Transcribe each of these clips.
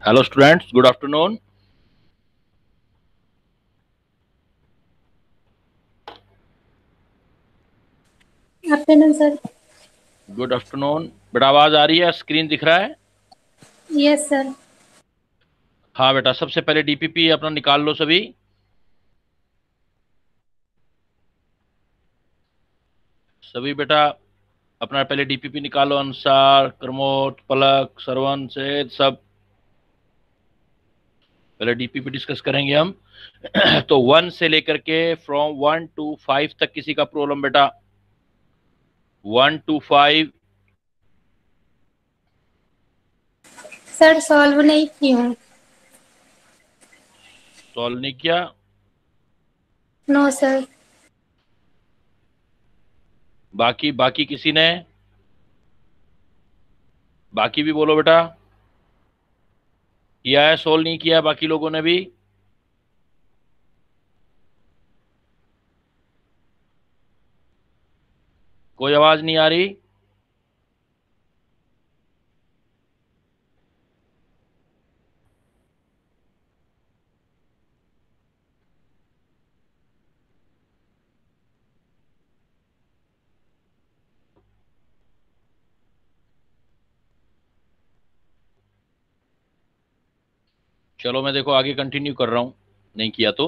Hello students, good afternoon. Afternoon sir. Good afternoon. बेटा आवाज आ रही है, स्क्रीन दिख रहा है? Yes sir. हाँ बेटा, सबसे पहले डीपीपी अपना निकाल लो सभी। सभी बेटा अपना पहले डीपीपी निकालो, अंसार, प्रमोद, पलक, सरवन से सब। पहले डीपीपी डिस्कस करेंगे हम। तो 1 से लेकर के फ्रॉम 1 to 5 तक किसी का प्रॉब्लम बेटा? 1 to 5। सर सॉल्व नहीं की हूँ। सॉल्व नहीं किया? No sir. बाकी बाकी किसी ने? बाकी भी बोलो बेटा। किया है, सॉल्व नहीं किया है बाकी लोगों ने भी? कोई आवाज नहीं आ रही। चलो मैं देखो आगे कंटिन्यू कर रहा हूं, नहीं किया तो।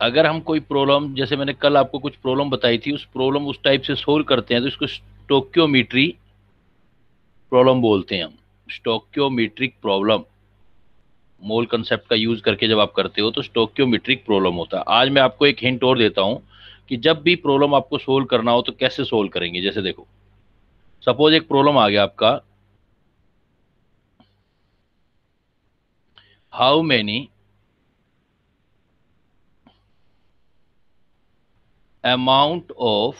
अगर हम कोई प्रॉब्लम, जैसे मैंने कल आपको कुछ प्रॉब्लम बताई थी, उस प्रॉब्लम उस टाइप से सोल्व करते हैं तो इसको स्टोक्योमेट्री प्रॉब्लम बोलते हैं हम। स्टोक्योमेट्रिक प्रॉब्लम, मोल कंसेप्ट का यूज करके जब आप करते हो तो स्टोक्योमेट्रिक प्रॉब्लम होता है। आज मैं आपको एक हिंट और देता हूं कि जब भी प्रॉब्लम आपको सोल्व करना हो तो कैसे सोल्व करेंगे। जैसे देखो, सपोज एक प्रॉब्लम आ गया आपका, how many amount of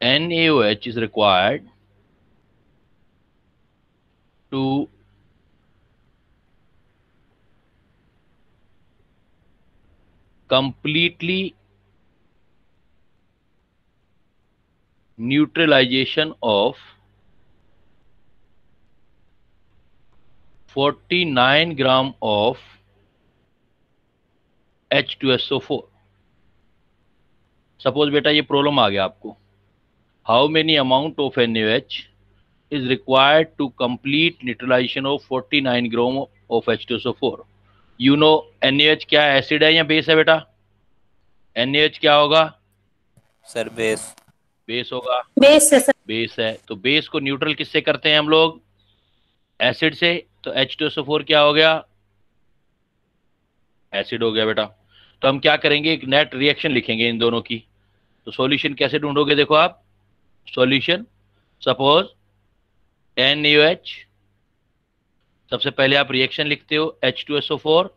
NaOH is required to completely neutralization of 49 gram of H2SO4। Suppose बेटा ये प्रॉब्लम आ गया आपको, how many amount of NaOH is required to complete neutralization of 49 gram of H2SO4। You know NaOH क्या है, acid है या base है बेटा? NaOH क्या होगा? Sir base. बेस होगा। बेस है सर। बेस है तो बेस को न्यूट्रल किससे करते हैं हम लोग? एसिड से। तो H2SO4 क्या हो गया? एसिड हो गया बेटा। तो हम क्या करेंगे, एक नेट रिएक्शन लिखेंगे इन दोनों की। तो सॉल्यूशन कैसे ढूंढोगे, देखो आप सॉल्यूशन। सपोज NaOH, सबसे पहले आप रिएक्शन लिखते हो H2SO4।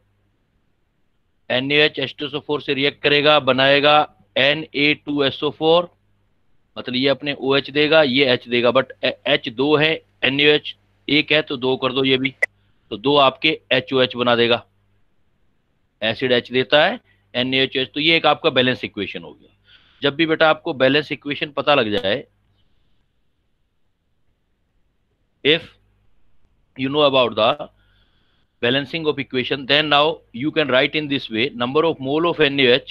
NaOH H2SO4 से रिएक्ट करेगा, बनाएगा Na2SO4। मतलब ये अपने OH देगा, ये H देगा, बट H दो है, NaOH एक है, तो दो कर दो ये भी। तो दो आपके HOH बना देगा। एसिड H देता है, NaOH। तो ये एक आपका बैलेंस इक्वेशन हो गया। जब भी बेटा आपको बैलेंस इक्वेशन पता लग जाए, if you know about the balancing of equation, then now you can write in this way: number of mole of NaOH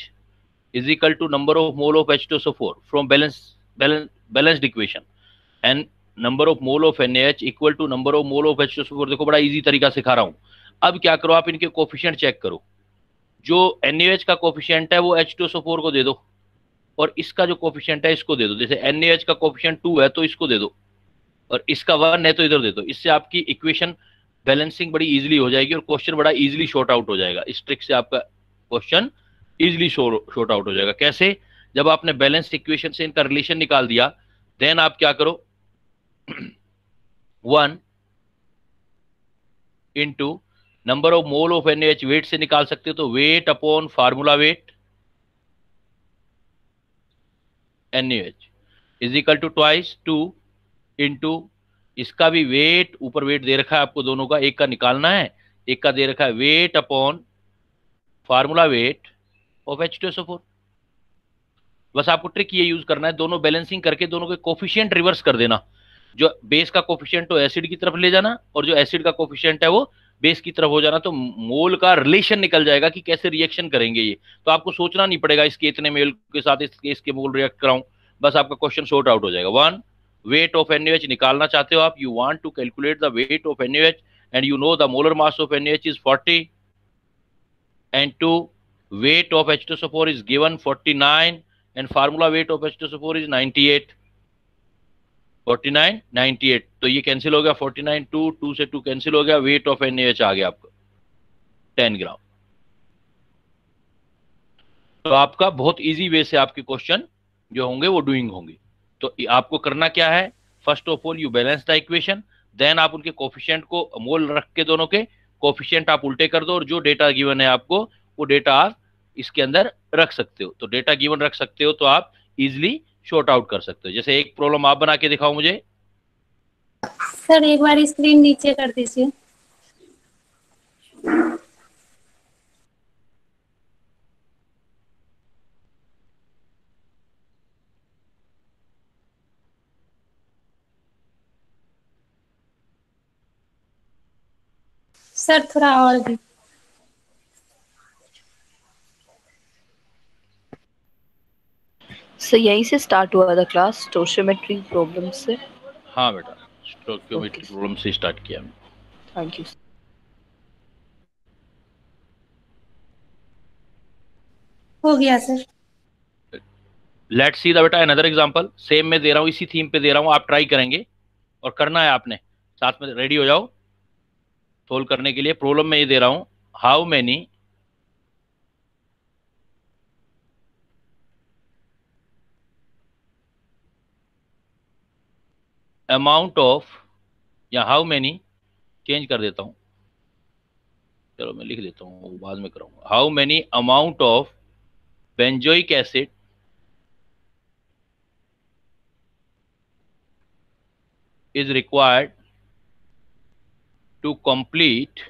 is equal to number of mole of H2SO4 from balanced equation, and number of mole of NaOH equal to number of mole of H2SO4। देखो बड़ा easy तरीका सिखा रहा हूं। अब क्या करो, आप इनके कोफिशिएंट चेक करो। जो NaOH का कोफिशिएंट है वो H2SO4 को दे दो, और इसका जो कोफिशिएंट है इसको दे दो। जैसे NaOH का कोफिशिएंट 2 है तो इसको दे दो, और इसका 1 है तो इधर दे दो। इससे आपकी इक्वेशन बैलेंसिंग बड़ी इजीली हो जाएगी और क्वेश्चन बड़ा इजीली शॉर्ट आउट हो जाएगा। इस ट्रिक से आपका क्वेश्चन इजीली शॉर्ट आउट हो जाएगा। कैसे? जब आपने बैलेंस इक्वेशन से इनका रिलेशन निकाल दिया, देन आप क्या करो, 1 into number of mole of NaOH weight से निकाल सकते हो, तो weight upon formula weight NaOH is equal to twice 2 into इसका भी वेट, ऊपर वेट दे रखा है आपको दोनों का, एक का निकालना है, एक का दे रखा है wait upon formula weight of H2SO4। बस आपको ट्रिक ये यूज करना है, दोनों बैलेंसिंग करके दोनों के कोफिशिएंट रिवर्स कर देना। जो बेस का कोफिशिएंट तो एसिड की तरफ ले जाना, और जो एसिड का कोफिशिएंट है वो बेस की तरफ हो जाना, तो मोल का रिलेशन निकल जाएगा कि कैसे रिएक्शन करेंगे ये। तो आपको सोचना नहीं पड़ेगा इसके इतने मोल के साथ इसके मोल रिएक्ट कराऊं, बस आपका क्वेश्चन सॉर्ट आउट हो जाएगा। वन, वेट ऑफ NaOH निकालना चाहते हो आप, you want to calculate the weight of NaOH and you know the molar mass of NaOH is 40, and 2, weight of H2SO4 is given 49 and formula weight of H2SO4 is 98, 49 98, तो ये cancel हो गया, 49 2 से 2 cancel हो गया, wait of NaOH आ गया आपका 10 ग्राम। तो आपका बहुत इजी वे से आपके क्वेश्चन जो होंगे वो डूइंग होंगे। तो आपको करना क्या है, first of all you balance the equation, then आप उनके कोफिशिएंट को मोल रख के दोनों के कोफिशिएंट आप उल्टे कर दो, और जो डेटा गिवन है आपको वो डेटा आप इसके अंदर रख सकते हो। तो डेटा गिवन रख सकते हो तो आप इजिली शॉर्ट आउट कर सकते हो। जैसे एक प्रॉब्लम आप बना के दिखाओ मुझे। सर एक बार स्क्रीन नीचे कर दीजिए। सर थोड़ा और भी। सर यहीं से स्टार्ट हुआ था क्लास स्टोशियोमेट्री प्रॉब्लम से? हाँ बेटा, स्टोइकियोमेट्री Okay. प्रॉब्लम से स्टार्ट किया। Thank you. हो गया सर। लेट्स सी द बेटा अनदर एग्जांपल, सेम मैं दे रहा हूँ, इसी थीम पे दे रहा हूँ, आप ट्राई करेंगे और करना है आपने, साथ में रेडी हो जाओ सोल्व करने के लिए। प्रॉब्लम में ये दे रहा हूँ, हाउ मेनी अमाउंट ऑफ, या हाउ मेनी, चेंज कर देता हूँ, चलो मैं लिख देता हूँ, वो बाद में कराऊंगा। How many amount of benzoic acid is required to complete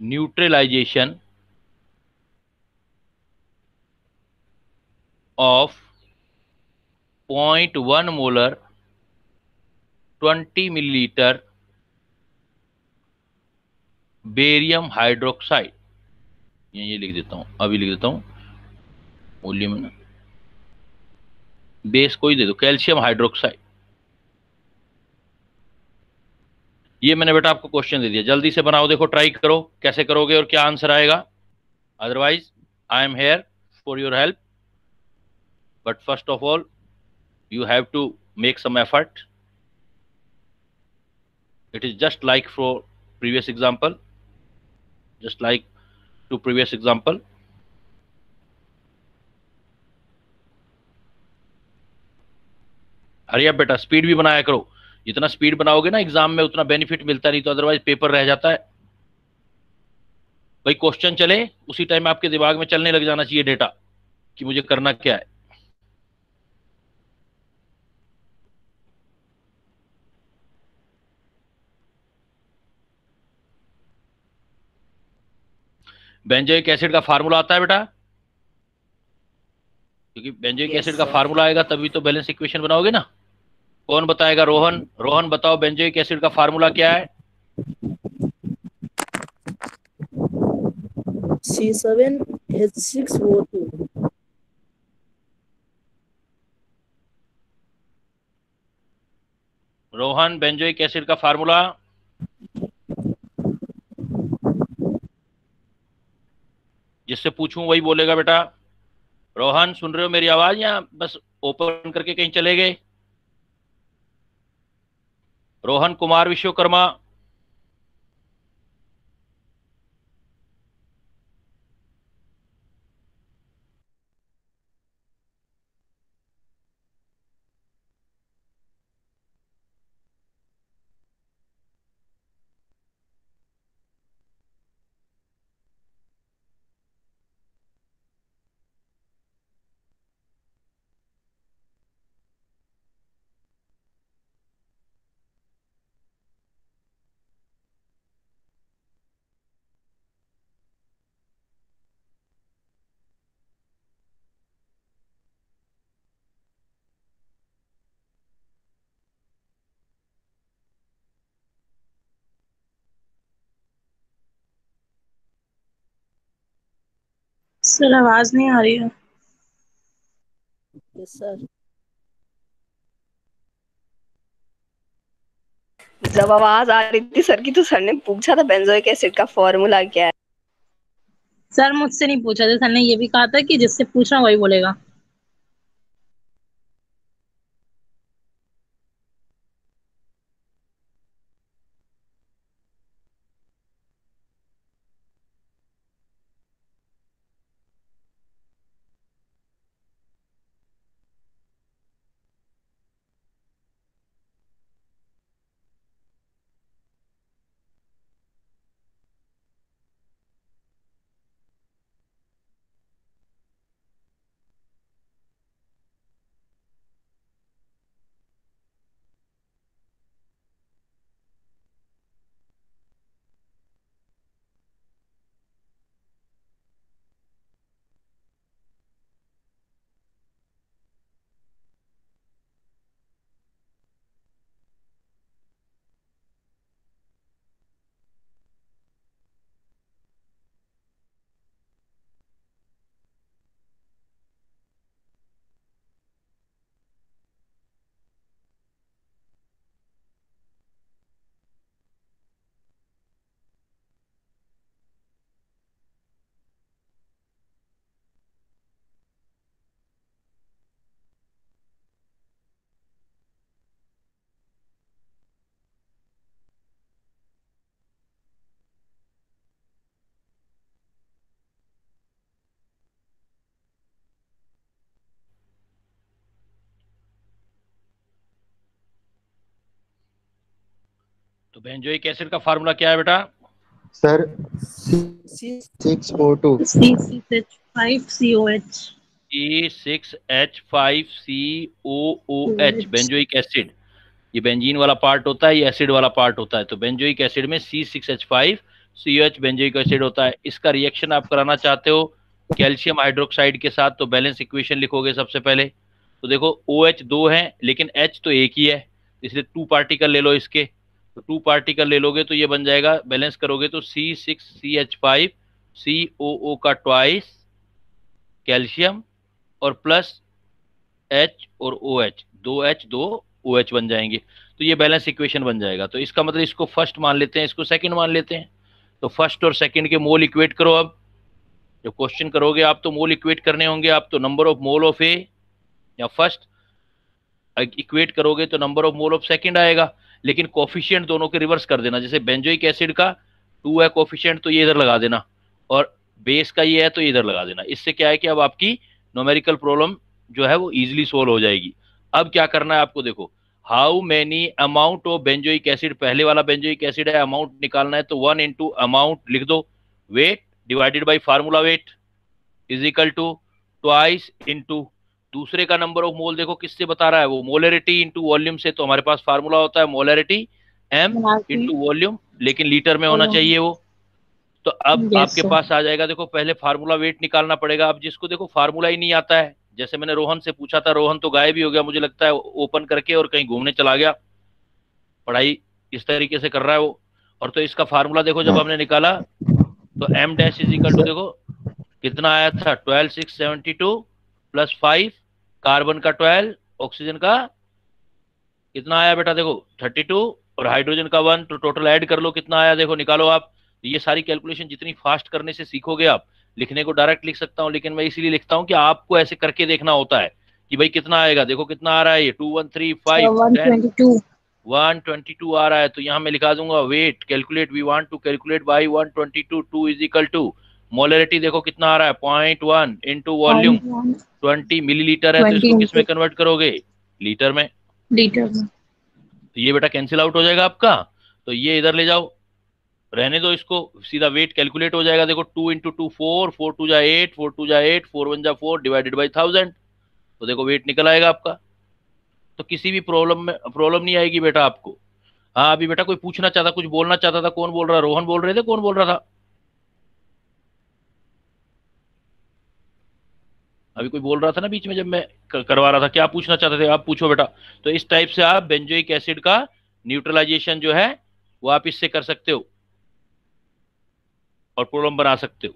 neutralization of 0.1 molar 20 milliliter barium hydroxide. ये लिख देता हूँ, अभी लिख देता हूँ, वॉल्यूम में ना बेस को ही दे दो, कैल्शियम हाइड्रोक्साइड। ये मैंने बेटा आपको क्वेश्चन दे दिया, जल्दी से बनाओ, देखो ट्राई करो कैसे करोगे और क्या आंसर आएगा। Otherwise I am here for your help, but first of all you have to make some effort. It is just like for previous example, just like to previous example. हरी आप बेटा, speed भी बनाया करो, जितना speed बनाओगे ना exam में उतना बेनिफिट मिलता, नहीं तो अदरवाइज पेपर रह जाता है। भाई क्वेश्चन चले उसी टाइम आपके दिमाग में चलने लग जाना चाहिए डेटा कि मुझे करना क्या है। बेंजोइक एसिड का फार्मूला आता है बेटा, क्योंकि बेंजोइक Yes, एसिड का sir. फार्मूला आएगा तभी तो बैलेंस इक्वेशन बनाओगे ना। कौन बताएगा? रोहन, रोहन बताओ बेंजोइक एसिड का फार्मूला क्या है? C7H6O2। रोहन, बेंजोइक एसिड का फार्मूला। जिससे पूछूं वही बोलेगा बेटा। रोहन सुन रहे हो मेरी आवाज, या बस ओपन करके कहीं चले गए? रोहन कुमार विश्वकर्मा। सर आवाज नहीं आ रही है। Yes sir. जब आवाज आ रही थी सर की तो सर ने पूछा था बेंजोइक एसिड का फॉर्मूला क्या है। सर मुझसे नहीं पूछा था, सर ने ये भी कहा था कि जिससे पूछना वही बोलेगा। तो बेंजोइक एसिड का फार्मूला क्या है बेटा? Sir C6O2 C6H5COH। C6H5COOH benzoic acid. ये बेंजीन वाला पार्ट होता है, ये एसिड वाला पार्ट होता है। तो बेंजोइक एसिड में C6H5COH बेंजोइक एसिड होता है। इसका रिएक्शन आप कराना चाहते हो कैल्शियम हाइड्रोक्साइड के साथ, तो बैलेंस इक्वेशन लिखोगे सबसे पहले। तो देखो OH दो है लेकिन H तो एक ही है, इसलिए 2 पार्टिकल ले लो इसके। तो 2 पार्टिकल ले लोगे तो ये बन जाएगा, बैलेंस करोगे तो C6CH5COO का ट्वाइस कैल्शियम और प्लस H और OH, 2H 2OH बन जाएंगे। तो ये बैलेंस इक्वेशन बन जाएगा। तो इसका मतलब इसको फर्स्ट मान लेते हैं, इसको सेकंड मान लेते हैं। तो फर्स्ट और सेकंड के मोल इक्वेट करो। अब जब क्वेश्चन करोगे आप तो मोल इक्वेट करने होंगे आप, तो नंबर ऑफ मोल ऑफ ए या फर्स्ट इक्वेट करोगे तो number of mole of second आएगा। लेकिन कोफिशिएंट दोनों के रिवर्स कर देना। जैसे बेंजोइक एसिड का 2 है कोफिशिएंट, तो ये इधर लगा देना, और बेस का ये है तो ये इधर लगा देना। इससे क्या है कि अब आपकी न्यूमेरिकल प्रॉब्लम जो है वो इजीली सोल्व हो जाएगी। अब क्या करना है आपको, देखो how many amount of benzoic acid, पहले वाला बेंजोइक एसिड है, अमाउंट निकालना है तो 1 इंटू अमाउंट लिख दो, weight divided by formula weight is equal to twice into दूसरे का नंबर ऑफ मोल। देखो किससे बता रहा है वो, मोलरिटी इंटू वॉल्यूम से। तो हमारे पास फार्मूला होता है मोलरिटी M इंटू वॉल्यूम, लेकिन लीटर में होना चाहिए वो। तो अब आपके पास आ जाएगा, देखो पहले फार्मूला वेट निकालना पड़ेगा। अब जिसको देखो फार्मूला ही नहीं आता है, जैसे मैंने रोहन से पूछा था, रोहन तो गायब ही हो गया मुझे लगता है, ओपन करके और कहीं घूमने चला गया, पढ़ाई इस तरीके से कर रहा है वो। और तो इसका फार्मूला देखो जब हमने निकाला तो M dash is equal to देखो कितना आया था, 12672 प्लस 5 कार्बन का 12, ऑक्सीजन का कितना आया बेटा, देखो 32 और हाइड्रोजन का 1, तो टोटल ऐड कर लो कितना आया, देखो निकालो आप। ये सारी कैलकुलेशन जितनी फास्ट करने से सीखोगे आप, लिखने को डायरेक्ट लिख सकता हूँ लेकिन मैं इसीलिए लिखता हूँ कि आपको ऐसे करके देखना होता है कि भाई कितना आएगा। देखो कितना आ रहा है, ये 2135 122 122 आ रहा है। तो यहाँ मैं लिखा दूंगा weight calculate, we want to calculate by 122, 2 is equal to molarity देखो कितना आ रहा है 0.1 इंटू वॉल्यूम 20 मिलीलीटर है, तो इसको किस में कन्वर्ट करोगे, लीटर में। लीटर में। तो ये बेटा कैंसिल आउट हो जाएगा आपका, तो ये इधर ले जाओ, रहने दो इसको, सीधा वेट कैलकुलेट हो जाएगा। देखो 2 इंटू 2 4, 4 2 जा 8, 4 2 जा 8, 4 1 जा 4 डिवाइडेड बाई 1000, तो देखो वेट निकल आएगा आपका। तो किसी भी प्रॉब्लम नहीं आएगी बेटा आपको। हाँ अभी बेटा कोई पूछना चाहता, कुछ बोलना चाहता था, कौन बोल रहा, रोहन बोल रहे थे, कौन बोल रहा था? अभी कोई बोल रहा था ना बीच में जब मैं करवा रहा था, क्या पूछना चाहते थे आप, पूछो बेटा। तो इस टाइप से आप बेंजोइक एसिड का न्यूट्रलाइजेशन जो है वो आप इससे कर सकते हो और प्रॉब्लम बना सकते हो।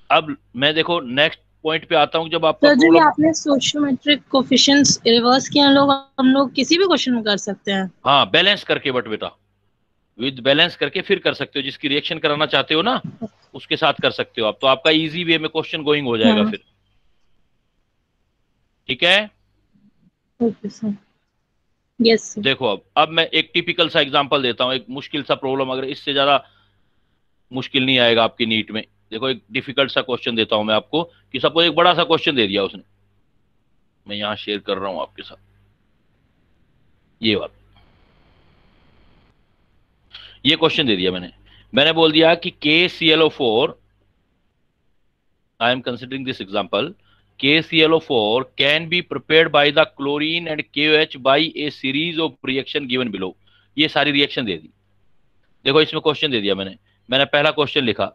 अब मैं देखो नेक्स्ट पॉइंट पे आता हूँ, जब आपका सर जो ये प्रॉब्लम, आपने सोशियोमेट्रिक कोफिशिएंट्स रिवर्स किया हम लोग किसी भी क्वेश्चन में कर सकते हैं। हाँ बैलेंस करके, बट बेटा विद बैलेंस करके फिर कर सकते हो, जिसकी रिएक्शन कराना चाहते हो ना उसके साथ कर सकते हो आप, तो आपका इजी वे में क्वेश्चन गोइंग हो जाएगा हाँ फिर। ठीक है, ओके सर। Yes sir. देखो अब मैं एक टिपिकल सा एग्जांपल देता हूँ, एक मुश्किल सा प्रॉब्लम, अगर इससे ज्यादा मुश्किल नहीं आएगा आपकी नीट में। देखो एक डिफिकल्ट सा क्वेश्चन देता हूं मैं आपको, कि सपोज एक बड़ा सा क्वेश्चन दे दिया उसने, मैं यहां शेयर कर रहा हूं आपके साथ ये बात, ये क्वेश्चन दे दिया मैंने बोल दिया कि KClO4, I am considering this example, KClO4 can be prepared by the chlorine and KOH by a series of reaction given below. ये सारी रिएक्शन दे दी। देखो इसमें क्वेश्चन दे दिया मैंने पहला क्वेश्चन लिखा,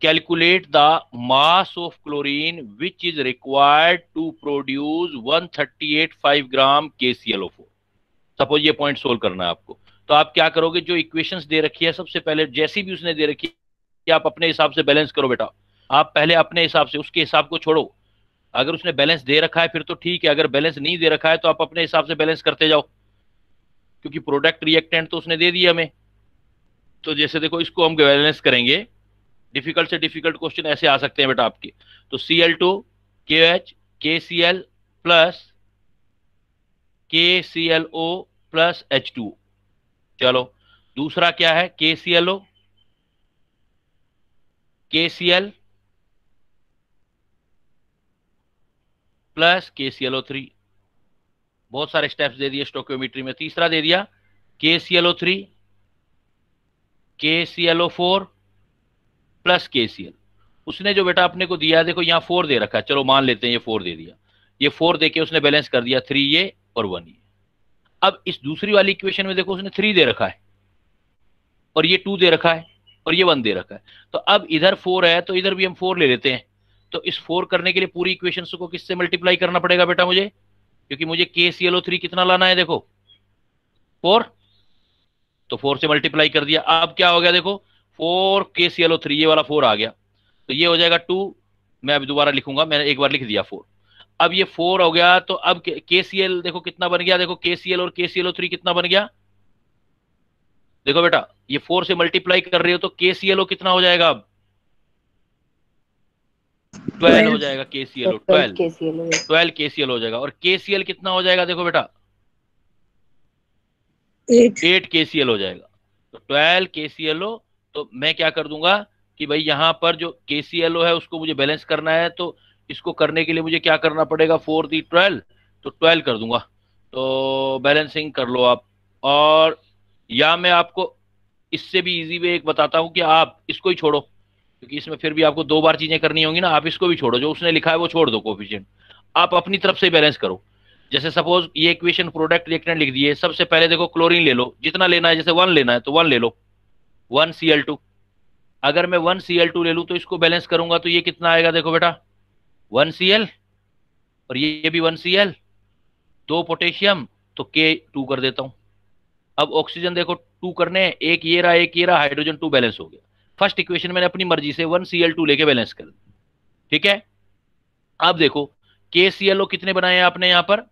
calculate the mass of chlorine which is required to produce 138.5 gram KClO4। Suppose ये point solve करना है आपको, तो आप क्या करोगे, जो इक्वेशंस दे रखी है सबसे पहले जैसी भी उसने दे रखी है आप अपने हिसाब से बैलेंस करो बेटा। आप पहले अपने हिसाब से, उसके हिसाब को छोड़ो। अगर उसने बैलेंस दे रखा है फिर तो ठीक है, अगर बैलेंस नहीं दे रखा है तो आप अपने हिसाब से बैलेंस करते जाओ, क्योंकि प्रोडक्ट रिएक्टेंट तो उसने दे दिया हमें। तो जैसे देखो इसको हम बैलेंस करेंगे, डिफिकल्ट से डिफिकल्ट क्वेश्चन ऐसे आ सकते हैं बेटा आपके। तो Cl2 KOH KCl plus KClO plus H2। चलो दूसरा क्या है, KClO KCl प्लस KClO3। बहुत सारे स्टेप्स दे दिए स्टोकियोमेट्री में। तीसरा दे दिया KClO3 KClO4 प्लस KCl। उसने जो बेटा अपने को दिया, देखो यहाँ 4 दे रखा है, चलो मान लेते हैं ये 4 दे दिया, ये 4 दे के उसने बैलेंस कर दिया 3 ये और 1 ये। अब इस दूसरी वाली इक्वेशन में देखो उसने 3 दे रखा है और ये 2 दे रखा है और ये 1 दे रखा है। तो अब इधर 4 है तो इधर भी हम 4 ले लेते हैं। तो इस 4 करने के लिए पूरी इक्वेशन को किससे मल्टीप्लाई करना पड़ेगा बेटा मुझे, क्योंकि मुझे KClO3 कितना लाना है, देखो 4, तो 4 से मल्टीप्लाई कर दिया। अब क्या हो गया, देखो 4 KClO3 ये वाला 4 आ गया, तो ये हो जाएगा 2। मैं अभी दोबारा लिखूंगा, मैंने एक बार लिख दिया 4। अब ये 4 हो गया, तो अब KCl देखो कितना बन गया, देखो KCl और KClO3 कितना बन गया, देखो बेटा ये 4 से मल्टीप्लाई कर रहे हो तो KClO कितना हो जाएगा, अब 12 हो जाएगा KClO, 12 KCl हो जाएगा। और KCl कितना हो जाएगा, देखो बेटा 8 KCl हो जाएगा। तो 12 KClO। तो मैं क्या कर दूंगा कि भाई यहां पर जो KClO है उसको मुझे बैलेंस करना है, तो इसको करने के लिए मुझे क्या करना पड़ेगा, 4 दी 12, तो 12 कर दूंगा। तो बैलेंसिंग कर लो आप। और या मैं आपको इससे भी इजी वे एक बताता हूं कि आप इसको ही छोड़ो, क्योंकि इसमें फिर भी आपको 2 बार चीजें करनी होंगी ना। आप इसको भी छोड़ो, जो उसने लिखा है वो छोड़ दो कोफिशिएंट, आप अपनी तरफ से बैलेंस करो। जैसे सपोज ये इक्वेशन प्रोडक्ट रिएक्टेंट लिख दिए, सबसे पहले देखो क्लोरीन ले लो, जितना लेना है, जैसे 1 लेना है तो 1 ले लो, 1 Cl2। अगर मैं 1 Cl2 ले लूं तो इसको बैलेंस करूंगा तो ये कितना आएगा, देखो बेटा 1 Cl और ये भी 1 Cl, 2 पोटेशियम, तो K2 कर देता हूं। अब ऑक्सीजन देखो 2 करने हैं, एक ये रहा एक ये रहा, हाइड्रोजन 2 बैलेंस हो गया। फर्स्ट इक्वेशन मैंने अपनी मर्जी से 1 Cl2 लेके बैलेंस कर दिया, ठीक है। अब देखो KClO कितने बनाए हैं आपने यहां पर,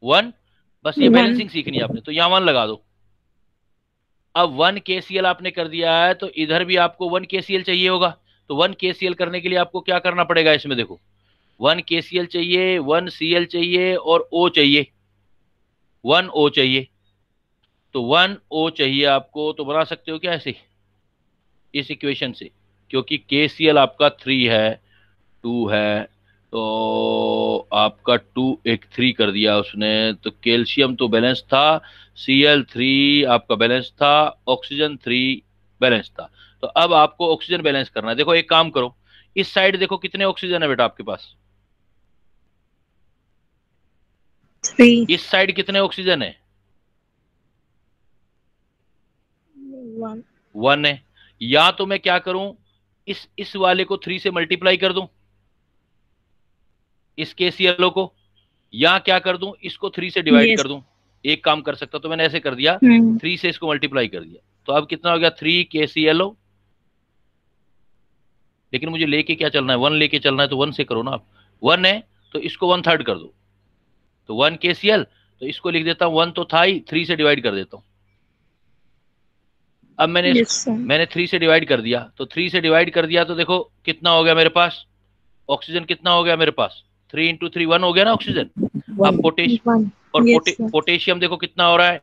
1, बस ये बैलेंसिंग सीखनी है आपने, तो यहां 1 लगा दो। अब 1 KCl आपने कर दिया है, तो इधर भी आपको 1 KCl चाहिए होगा। तो 1 KCl करने के लिए आपको क्या करना पड़ेगा, इसमें देखो 1 KCl चाहिए, 1 Cl चाहिए और O चाहिए, 1 O चाहिए। तो 1 O चाहिए आपको, तो बना सकते हो क्या ऐसे इस इक्वेशन से, क्योंकि KCl आपका 3 है, 2 है, तो आपका 2 एक 3 कर दिया उसने, तो कैल्शियम तो बैलेंस था, Cl3 आपका बैलेंस था, ऑक्सीजन 3 बैलेंस था। तो अब आपको ऑक्सीजन बैलेंस करना है। देखो एक काम करो, इस साइड देखो कितने ऑक्सीजन है बेटा आपके पास, 3 इस साइड कितने ऑक्सीजन है, 1 1 है। या तो मैं क्या करूं, इस वाले को 3 से मल्टीप्लाई कर दूं, इस KClO को, या क्या कर दूं, इसको 3 से डिवाइड कर दूं। एक काम कर सकता, तो मैंने ऐसे कर दिया, 3 से इसको मल्टीप्लाई कर दिया। तो अब कितना हो गया, 3 KClO लेकिन मुझे लेके क्या चलना है, 1 लेके चलना है, तो 1 से करो ना आप। 1 है तो इसको 1/3 कर दो, तो 1 KCl, तो इसको लिख देता हूँ 1 तो था ही, 3 से डिवाइड कर देता हूँ। अब Yes, sir. मैंने 3 से डिवाइड कर दिया, तो 3 से डिवाइड कर दिया तो देखो कितना हो गया मेरे पास, ऑक्सीजन कितना हो गया मेरे पास, 3 × 3 1 हो गया ना ऑक्सीजन। अब One. और Yes, sir. पोटेशियम देखो कितना हो रहा है।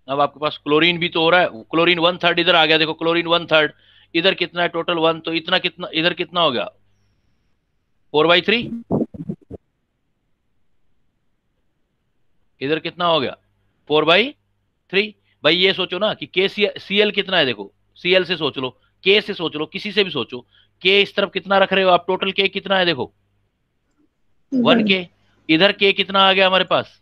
अब आपके पास क्लोरीन भी तो हो रहा है, क्लोरीन 1/3 इधर आ गया, देखो क्लोरीन 1/3, इधर कितना है टोटल 1, तो इतना कितना इधर कितना हो गया 4/3, इधर कितना हो गया 4/3। भाई ये सोचो ना कि Cl कितना है, देखो Cl से सोच लो, K से सोच लो, किसी से भी सोचो, K इस तरफ कितना रख रहे हो आप, टोटल K कितना है देखो 1K, इधर K कितना आ गया हमारे पास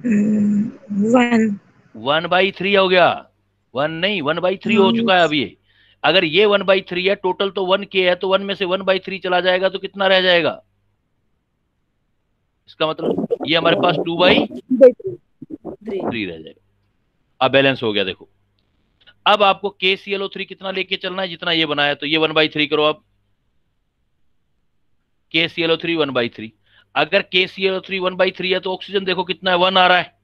1. 1/3 हो गया, 1 नहीं 1/3 हो चुका है अब ये। अगर ये 1/3 है टोटल, तो 1K है, तो 1 में से 1/3 चला जाएगा तो कितना रह जाएगा, इसका मतलब ये हमारे पास 2/3 रह जाएगा। अब बैलेंस हो गया देखो। अब आपको KClO3 कितना लेके चलना है, जितना ये बनाया, तो ये 1/3 करो अब, KClO3 1/3। अगर KClO3 1/3 है तो ऑक्सीजन देखो कितना है 1 आ रहा है,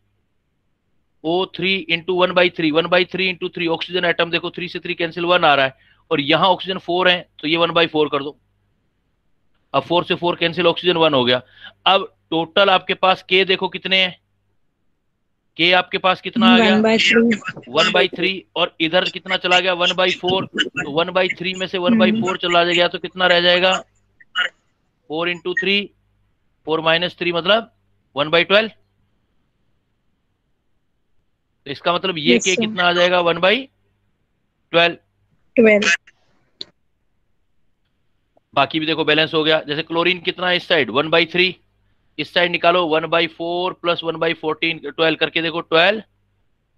O3 into 1/3, 1/3 into 3, oxygen atom देखो 3 से 3 कैंसिल, 1 आ रहा है, और यहां ऑक्सीजन 4 है तो ये 1/4 कर दो। अब 4 से 4 कैंसिल, ऑक्सीजन 1 हो गया। अब टोटल आपके पास K देखो कितने हैं, K आपके पास कितना आ गया 1/3, और इधर कितना चला गया 1/4, तो 1/3 में से 1/4 चला गया तो कितना रह जाएगा 4 × 3, 4 - 3 मतलब 1/12। तो इसका मतलब ये Yes, K sir. कितना आ जाएगा 1/12। 12. बाकी भी देखो बैलेंस हो गया। जैसे क्लोरीन कितना है इस साइड 1/3, इस साइड निकालो 1/4 प्लस 1/14, 12 करके देखो 12,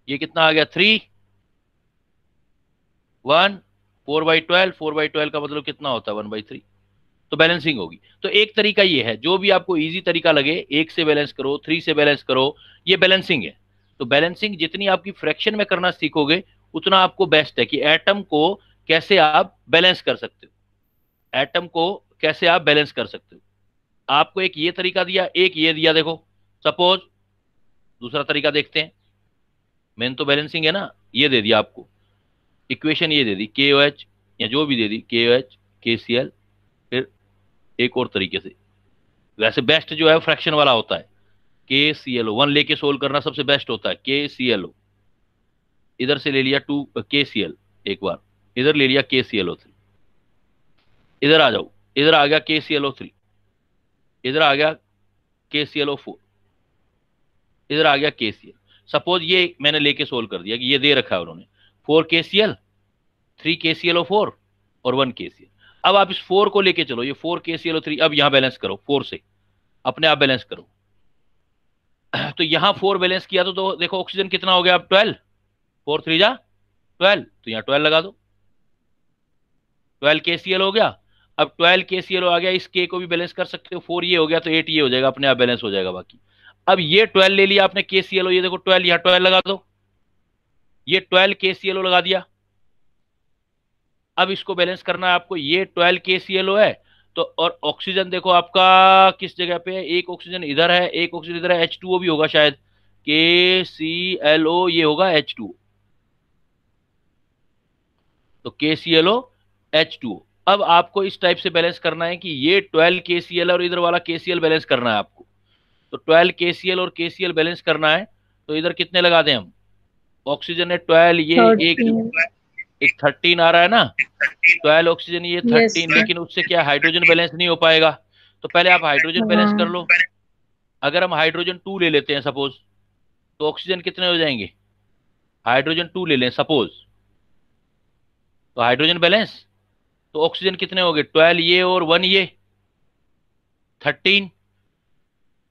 ये कितना आ गया 3, 1, 4/12, 4/12 का मतलब कितना होता है 1/3, तो बैलेंसिंग होगी। तो एक तरीका ये है, जो भी आपको इजी तरीका लगे, 1 से बैलेंस करो, 3 से बैलेंस करो, ये बैलेंसिंग है। तो बैलेंसिंग जितनी आपकी फ्रैक्शन में करना सीखोगे उतना आपको बेस्ट है कि एटम को कैसे आप बैलेंस कर सकते हो, एटम को कैसे आप बैलेंस कर सकते हो। आपको एक ये तरीका दिया, एक ये दिया, देखो सपोज दूसरा तरीका देखते हैं। मेन तो बैलेंसिंग है ना, ये दे दिया आपको इक्वेशन, ये दे दी KOH या जो भी दे दी KOH KCl, फिर एक और तरीके से, वैसे बेस्ट जो है फ्रैक्शन वाला होता है, KClO 1 लेके सोल्व करना सबसे बेस्ट होता है। KClO इधर से ले लिया 2 KCl, एक बार इधर ले लिया KClO3, इधर आ जाओ, इधर आ गया KClO3, इधर आ गया KClO4, इधर आ गया KCl। सपोज ये मैंने लेके सोल्व कर दिया कि ये दे रखा है उन्होंने 4 KCl, 3 KClO4 और 1 KCl। अब आप इस 4 को लेके चलो, ये 4 KClO3, अब यहां बैलेंस करो 4 से, अपने आप बैलेंस करो। तो यहां 4 बैलेंस किया तो देखो ऑक्सीजन कितना हो गया अब 12, 4 3 जा 12, तो यहां 12 लगा दो, 12 KCl हो गया। अब 12 KCl आ गया, इस K को भी बैलेंस कर सकते हो, 4 ये हो गया तो 8 ये हो जाएगा, अपने आप बैलेंस हो जाएगा बाकी। अब ये 12 ले लिया आपने KCl, ये देखो 12, यहां 12 लगा दो, ये 12 KCl लगा दिया। अब इसको बैलेंस करना है आपको, ये 12 KCl है, तो और ऑक्सीजन देखो आपका किस जगह पे है, एक ऑक्सीजन इधर है, एक ऑक्सीजन इधर है, H2O भी होगा शायद, KClO ये होगा H2O, तो KClO H2O। अब आपको इस टाइप से बैलेंस करना है कि ये 12 KCl और इधर वाला KCl बैलेंस करना है आपको। तो 12 KCl और KCl बैलेंस करना है, तो इधर कितने लगा दें हम, ऑक्सीजन है 12, ये एक 13 आ रहा है ना, 12 ऑक्सीजन ये 13, लेकिन उससे क्या हाइड्रोजन बैलेंस नहीं हो पाएगा, तो पहले आप हाइड्रोजन बैलेंस कर लो। अगर हम हाइड्रोजन 2 ले लेते हैं सपोज, तो ऑक्सीजन कितने हो जाएंगे, हाइड्रोजन 2 ले लें सपोज, तो हाइड्रोजन बैलेंस, तो ऑक्सीजन कितने हो गए 12 ये और 1 ये 13,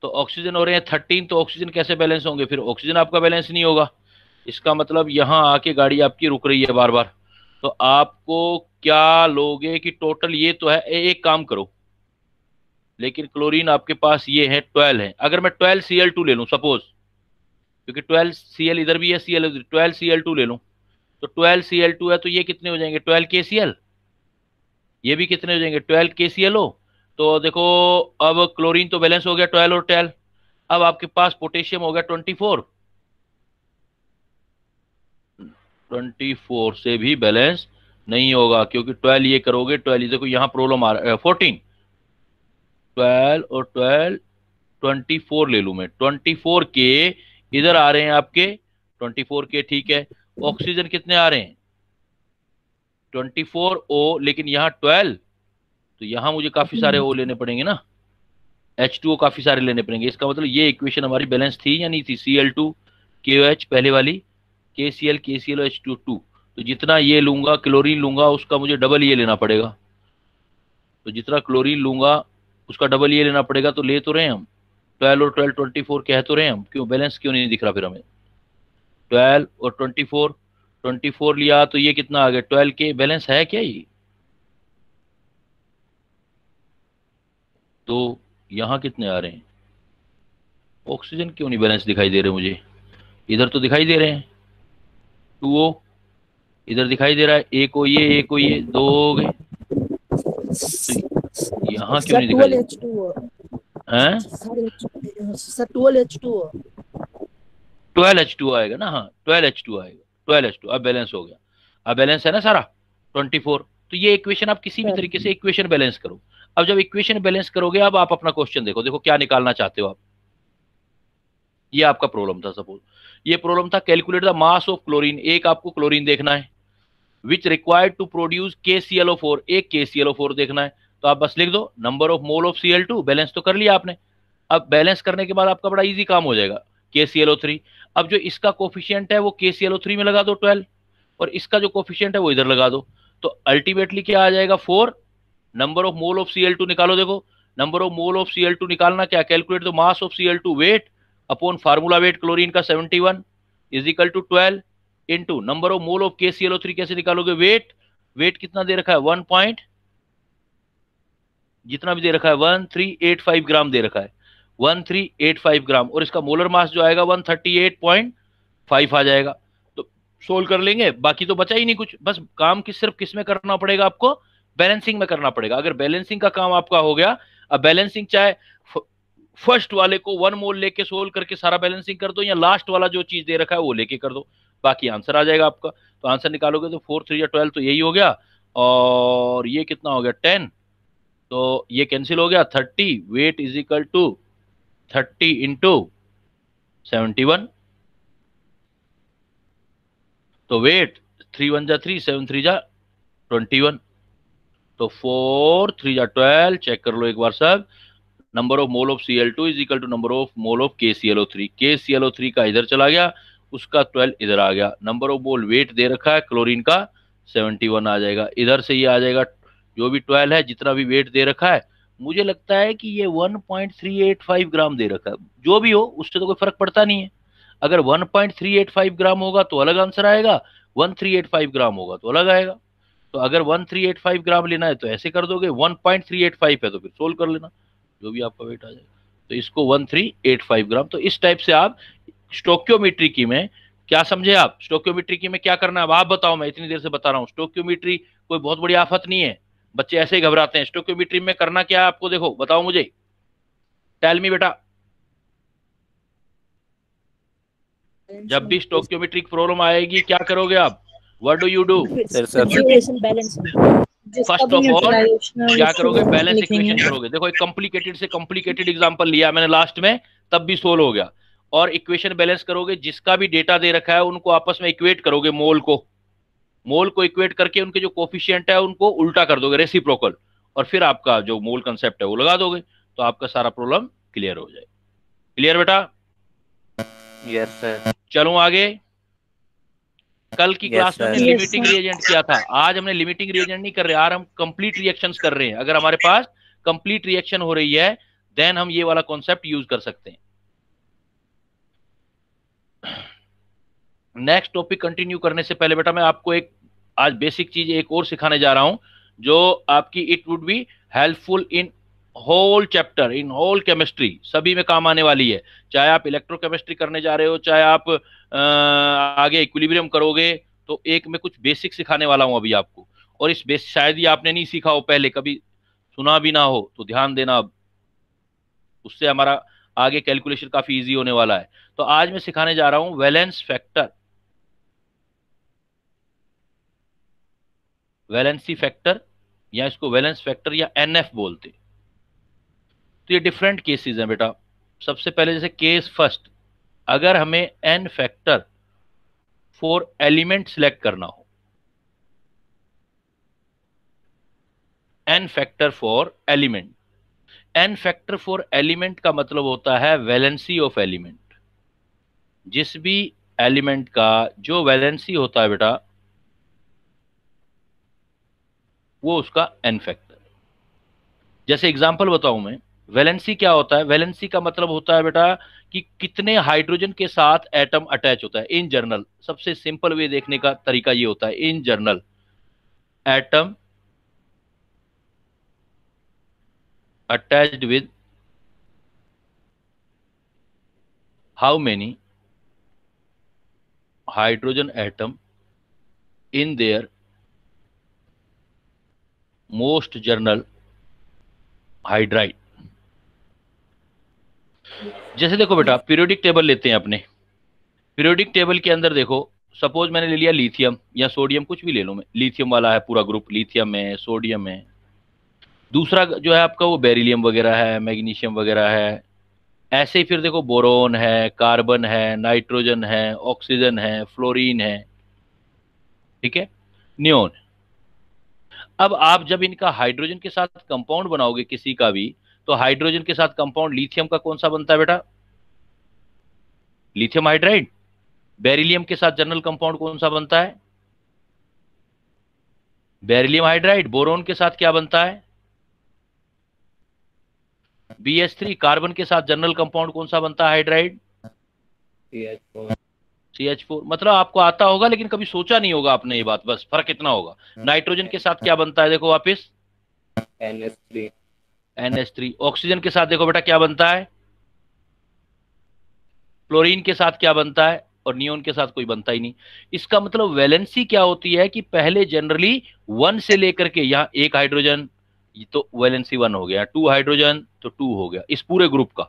तो ऑक्सीजन हो रहे हैं 13, तो ऑक्सीजन कैसे बैलेंस होंगे, फिर ऑक्सीजन आपका बैलेंस नहीं होगा। इसका मतलब यहां आके गाड़ी आपकी रुक रही है बार बार। तो आपको क्या लोगे कि टोटल ये तो है, एक काम करो, लेकिन क्लोरीन आपके पास ये है 12 है, अगर मैं 12 Cl2 ले लूं सपोज, क्योंकि 12 Cl इधर भी है, Cl 12 Cl2 ले लूं, तो 12Cl2 है, तो ये कितने हो जाएंगे 12KCl, ये भी कितने हो जाएंगे 12KClO। तो देखो अब क्लोरीन तो बैलेंस हो गया 12 और 12, अब आपके पास पोटेशियम हो गया 24, 24 से भी बैलेंस नहीं होगा, क्योंकि 12 ये करोगे 12, ये देखो यहाँ प्रॉब्लम आ रहा है 14, 12 और 12, 24 ले लूं मैं, 24 के इधर आ रहे हैं आपके 24 के, ठीक है। ऑक्सीजन कितने आ रहे हैं 24O, लेकिन यहाँ 12, तो यहाँ मुझे काफी सारे O लेने पड़ेंगे ना, H2O काफी सारे लेने पड़ेंगे। इसका मतलब ये इक्वेशन हमारी बैलेंस थी या नहीं थी, Cl2 KOH पहले वाली, KCl KClO H2O2, तो जितना ये लूंगा क्लोरीन लूंगा उसका मुझे डबल ये लेना पड़ेगा, तो जितना क्लोरीन लूंगा उसका डबल ये लेना पड़ेगा। तो ले तो रहे हैं हम 12 और 12 24 कह तो रहे हैं हम, क्यों बैलेंस क्यों नहीं दिख रहा फिर हमें, 12 और 24 लिया तो ये कितना आ गया 12 के, बैलेंस है क्या ये, तो यहाँ कितने आ रहे हैं, ऑक्सीजन क्यों नहीं बैलेंस दिखाई दे रहे मुझे, इधर तो दिखाई दे रहे हैं 2O, इधर दिखाई दे रहा है एक को ये दो हो गए, तो यहाँ क्यों नहीं दिखाई हैं, सर 12H2O 12H2 आएगा ना, हाँ 12H2 आएगा, 12H2 अब बैलेंस हो गया, अब बैलेंस है ना सारा 24। तो ये इक्वेशन आप किसी भी तरीके से इक्वेशन बैलेंस करो। अब जब इक्वेशन बैलेंस करोगे, अब आप अपना क्वेश्चन देखो, देखो क्या निकालना चाहते हो आप, ये आपका प्रॉब्लम था, सपोज ये प्रॉब्लम था calculate the mass of chlorine, एक आपको क्लोरीन देखना है, which required to produce KClO4, एक KClO4 देखना है, तो आप बस लिख दो number of mole of Cl2, balance तो कर लिया आपने। अब बैलेंस करने के बाद आपका बड़ा इजी काम हो जाएगा KClO3, अब जो इसका कोफिशिएंट है वो KClO3 में लगा दो 12, और इसका जो कोफिशिएंट है वो इधर लगा दो, तो अल्टीमेटली क्या आ जाएगा 4, number of mole of Cl2 निकालो, देखो number of mole of Cl2 निकालना क्या, calculate the mass of Cl2 weight upon formula weight chlorine का 71 is equal to 12 into number of mole of KClO3, कैसे निकालोगे वेट, वेट कितना दे रखा है 1 पॉइंट, जितना भी दे रखा है 1385 ग्राम दे रखा है, 1385 ग्राम, और इसका मोलर मास जो आएगा 138.5 आ जाएगा। तो सोल्व कर लेंगे, बाकी तो बचा ही नहीं कुछ, बस काम सिर्फ किस में करना पड़ेगा आपको, बैलेंसिंग में करना पड़ेगा। अगर बैलेंसिंग का काम आपका हो गया, अब बैलेंसिंग चाहे फर्स्ट वाले को 1 मोल लेके सोल्व करके सारा बैलेंसिंग कर दो, या लास्ट वाला जो चीज दे रखा है वो लेके कर दो, बाकी आंसर आ जाएगा आपका। तो आंसर निकालोगे तो 4 3 या 12, तो यही हो गया, और ये कितना हो गया 10, तो ये कैंसिल हो गया 30, weight is equal to 30 into 71, तो वेट 3 1 जा 3, 7 3 जा 21, तो 4 3 जा 12, चेक कर लो एक बार सब, number of mole of Cl2 is equal to number of mole of KClO3, KClO3 का इधर चला गया, उसका 12 इधर आ गया, नंबर ऑफ मोल वेट दे रखा है क्लोरीन का 71 आ जाएगा, इधर से ये आ जाएगा जो भी 12 है, जितना भी वेट दे रखा है, मुझे लगता है कि ये 1.385 ग्राम दे रखा है, जो भी हो उससे तो कोई फर्क पड़ता नहीं है, अगर 1.385 ग्राम होगा तो अलग आंसर आएगा, 1385 ग्राम होगा तो अलग आएगा। तो अगर 1385 ग्राम लेना है तो ऐसे कर दोगे, 1.385 है तो फिर सोल्व कर लेना, जो भी आपका वेट आ जाएगा, तो इसको 1385 ग्राम। तो इस टाइप से आप स्टोक्योमेट्री की में क्या समझे आप, स्टोक्योमेट्री की में क्या करना है आप बताओ, मैं इतनी देर से बता रहा हूँ, स्टोक्योमेट्री कोई बहुत बड़ी आफत नहीं है, बच्चे ऐसे ही घबराते हैं। स्टोक्योमेट्री में करना क्या है आपको, देखो बताओ मुझे, टेल मी बेटा, जब भी स्टोक्योमेट्रिक प्रॉब्लम आएगी क्या करोगे आप, what do you do, first of all क्या करोगे, बैलेंस इक्वेशन करोगे। देखो एक कॉम्प्लिकेटेड से कॉम्प्लिकेटेड एग्जांपल लिया मैंने लास्ट में, तब भी सोल्व हो गया, और इक्वेशन बैलेंस करोगे, जिसका भी डेटा दे रखा है उनको आपस में इक्वेट करोगे, मोल को इक्वेट करके उनके जो कोफिशिएंट है उनको उल्टा कर दोगे रेसिप्रोकल, और फिर आपका जो मोल कंसेप्ट है वो लगा दोगे, तो आपका सारा प्रॉब्लम क्लियर हो जाएगा। क्लियर बेटा? Yes sir. चलो आगे, कल की क्लास में हमने लिमिटिंग रिएजेंट किया था, आज हमने लिमिटिंग रिएजेंट नहीं कर रहे, आज हम कंप्लीट रिएक्शंस कर रहे हैं। अगर हमारे पास कंप्लीट रिएक्शन हो रही है देन हम ये वाला कॉन्सेप्ट यूज कर सकते हैं। नेक्स्ट टॉपिक कंटिन्यू करने से पहले बेटा मैं आपको एक आज बेसिक चीज एक और सिखाने जा रहा हूं, जो आपकी it would be helpful in whole chapter, in whole chemistry, सभी में काम आने वाली है। चाहे आप इलेक्ट्रोकेमिस्ट्री करने जा रहे हो, चाहे आप आगे इक्विलिब्रियम करोगे, तो एक मैं कुछ बेसिक सिखाने वाला हूं अभी आपको, और इस बेस शायद ही आपने नहीं सीखा हो पहले, कभी सुना भी ना हो, तो ध्यान देना अब, उससे हमारा आगे कैलकुलेशन काफी इजी होने वाला है। तो आज मैं सिखाने जा रहा हूं वैलेंस फैक्टर, वैलेंसी फैक्टर, या इसको वैलेंस फैक्टर या एनएफ बोलते। तो ये डिफरेंट केसेस हैं बेटा। सबसे पहले जैसे केस फर्स्ट, अगर हमें n factor for element select करना हो, n factor for element, n factor for element का मतलब होता है वैलेंसी ऑफ एलिमेंट। जिस भी एलिमेंट का जो वैलेंसी होता है बेटा, वो उसका एन फैक्टर। जैसे एग्जांपल बताऊं मैं, वैलेंसी क्या होता है? वैलेंसी का मतलब होता है बेटा कि कितने हाइड्रोजन के साथ एटम अटैच होता है। इन जनरल, सबसे सिंपल वे देखने का तरीका ये होता है, in general atom attached with how many hydrogen atom in their most general hydride। जैसे देखो बेटा, पीरियोडिक टेबल लेते हैं अपने, पीरियोडिक टेबल के अंदर देखो, सपोज मैंने ले लिया लिथियम या सोडियम, कुछ भी ले लो, मैं लिथियम वाला है पूरा ग्रुप, लिथियम है, सोडियम है। दूसरा जो है आपका वो बेरिलियम वगैरह है, मैग्नीशियम वगैरह है। ऐसे ही फिर देखो बोरोन है, कार्बन है, नाइट्रोजन है, ऑक्सीजन है, फ्लोरीन है, ठीक है, नियोन। अब आप जब इनका हाइड्रोजन के साथ कंपाउंड बनाओगे किसी का भी, तो हाइड्रोजन के साथ कंपाउंड लिथियम का कौन सा बनता है बेटा? Lithium hydride. बेरिलियम के साथ जनरल कंपाउंड कौन सा बनता है? Beryllium hydride. बोरोन के साथ क्या बनता है? BH3। कार्बन के साथ जनरल कंपाउंड कौन सा बनता है हाइड्राइड? CH4। मतलब आपको आता होगा लेकिन कभी सोचा नहीं होगा आपने ये बात, बस फर्क इतना होगा। नाइट्रोजन के साथ क्या बनता है देखो वापिस? NH3। ऑक्सीजन के साथ देखो बेटा क्या बनता है? फ्लोरीन के साथ क्या बनता है? और नियोन के साथ कोई बनता ही नहीं। इसका मतलब वैलेंसी क्या होती है कि पहले जनरली 1 से लेकर के यहाँ एक हाइड्रोजन, तो वैलेंसी 1 हो गया, 2 हाइड्रोजन तो 2 हो गया इस पूरे ग्रुप का।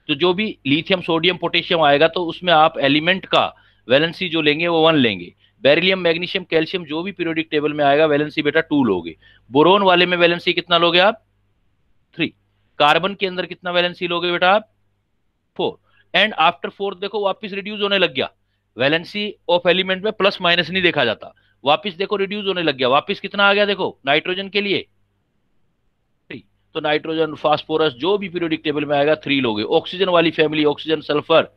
तो जो भी लिथियम सोडियम पोटेशियम आएगा तो उसमें आप एलिमेंट का वैलेंसी जो लेंगे वो 1 लेंगे। बेरिलियम मैग्नीशियम कैल्शियम जो भी पीरियोडिक टेबल में आएगा वैलेंसी बेटा 2 लोगे। बोरोन वाले में वैलेंसी कितना लोगे आप? 3। कार्बन के अंदर कितना वैलेंसी लोगे बेटा आप? 4। एंड आफ्टर 4 देखो वापिस रिड्यूस होने लग गया। वैलेंसी ऑफ एलिमेंट में प्लस माइनस नहीं देखा जाता, वापिस देखो रिड्यूस होने लग गया। वापिस कितना आ गया देखो नाइट्रोजन के लिए? 3। तो नाइट्रोजन फास्फोरस जो भी पीरियोडिक टेबल में आएगा 3 लोगे। ऑक्सीजन वाली फैमिली, ऑक्सीजन सल्फर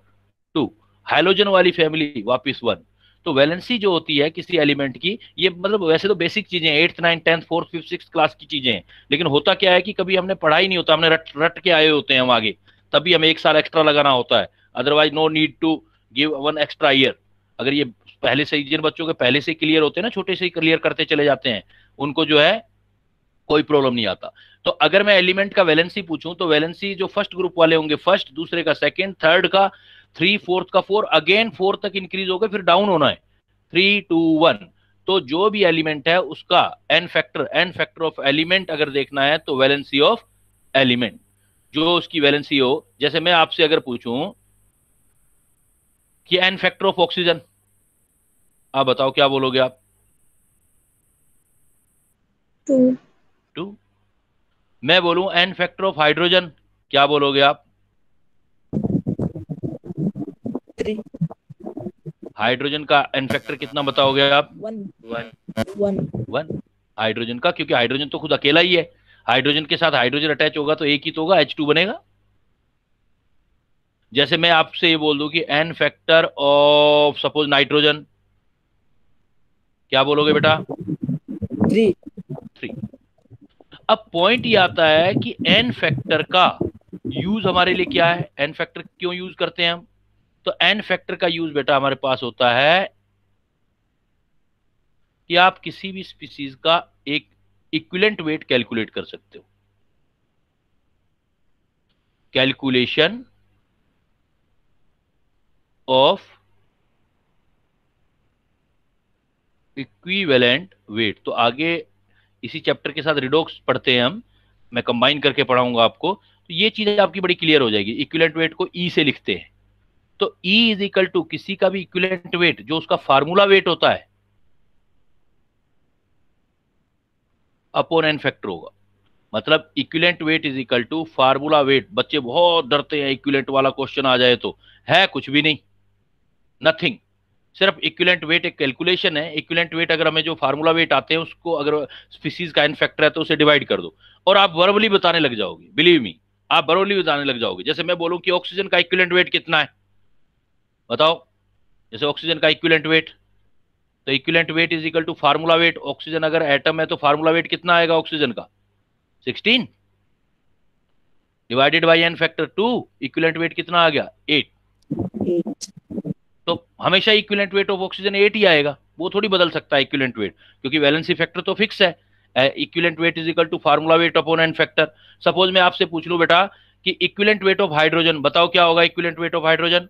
2। हाइड्रोजन वाली फैमिली वापिस 1। तो वैलेंसी जो होती है किसी एलिमेंट की, ये मतलब वैसे तो बेसिक चीजें 8th 9th 10th 4th 5th 6th class की चीजें हैं, लेकिन होता क्या है कि कभी हमने पढ़ा ही नहीं होता, हमने रट रट के आए होते हैं हम आगे, तभी हमें 1 साल एक्स्ट्रा लगाना होता है। Otherwise no need to give 1 extra year. अगर ये पहले से, जिन बच्चों के पहले से क्लियर होते हैं ना, छोटे से ही क्लियर करते चले जाते हैं, उनको जो है कोई प्रॉब्लम नहीं आता। तो अगर मैं एलिमेंट का वैलेंसी पूछूं तो वैलेंसी जो फर्स्ट ग्रुप वाले होंगे फर्स्ट, दूसरे का सेकंड, थर्ड का 3, फोर्थ का 4, अगेन 4 तक इंक्रीज होकर फिर डाउन होना है 3 2 1। तो जो भी एलिमेंट है उसका एन फैक्टर ऑफ एलिमेंट अगर देखना है तो वैलेंसी ऑफ एलिमेंट जो उसकी वैलेंसी हो। जैसे मैं आपसे अगर पूछूं कि एन फैक्टर ऑफ ऑक्सीजन, आप बताओ क्या बोलोगे आप? 2। 2। मैं बोलूं एन फैक्टर ऑफ हाइड्रोजन, क्या बोलोगे आप? 3 हाइड्रोजन का एन फैक्टर कितना बताओगे आप? 1 1। हाइड्रोजन का, क्योंकि हाइड्रोजन तो खुद अकेला ही है, हाइड्रोजन के साथ हाइड्रोजन अटैच होगा तो एक ही तो होगा, H2 बनेगा। जैसे मैं आपसे ये बोल दूं कि n factor of suppose nitrogen, क्या बोलोगे बेटा? 3 3। अब पॉइंट ये आता है कि एन फैक्टर का यूज हमारे लिए क्या है, एन फैक्टर क्यों यूज करते हैं हम? तो एन फैक्टर का यूज बेटा हमारे पास होता है कि आप किसी भी स्पीसीज का एक इक्विवेलेंट वेट कैलकुलेट कर सकते हो। Calculation of equivalent weight. तो आगे इसी चैप्टर के साथ रिडोक्स पढ़ते हैं हम, मैं कंबाइन करके पढ़ाऊंगा आपको, तो ये चीज आपकी बड़ी क्लियर हो जाएगी। इक्विवेलेंट वेट को ई से लिखते हैं, तो ई इज इक्वल टू किसी का भी इक्विवेलेंट वेट जो उसका फार्मूला वेट होता है अपॉन एन फैक्टर होगा। मतलब equivalent weight is equal to formula weight. बच्चे बहुत डरते हैं इक्विवेलेंट वाला क्वेश्चन आ जाए तो, है कुछ भी नहीं, नथिंग। सिर्फ इक्विवेलेंट वेट एक कैलकुलेशन है। इक्विवेलेंट वेट अगर हमें जो फार्मूला वेट आते हैं उसको, अगर स्पीसीज का एन फैक्टर है तो उसे डिवाइड कर दो और आप वर्बली बताने लग जाओगे। बिलीव मी, आप वर्बली बताने लग जाओगे। जैसे मैं बोलूं कि ऑक्सीजन का इक्विवेलेंट वेट कितना है, बताओ। जैसे ऑक्सीजन का इक्विवेलेंट वेट, तो equivalent weight is equal to formula weight. Oxygen अगर एटम है तो फार्मूला वेट कितना आएगा ऑक्सीजन का, 16 divided by n factor 2। Equivalent weight कितना आ गया, 8। 8 तो हमेशा इक्विवेलेंट वेट ऑफ ऑक्सीजन 8 ही आएगा, वो थोड़ी बदल सकता है इक्विवेलेंट वेट, क्योंकि वैलेंसी फैक्टर तो फिक्स है। Equivalent weight is equal to formula weight upon n factor. Suppose मैं आपसे पूछ लूं बेटा कि इक्विवेलेंट वेट ऑफ हाइड्रोजन, बताओ क्या होगा equivalent weight of hydrogen.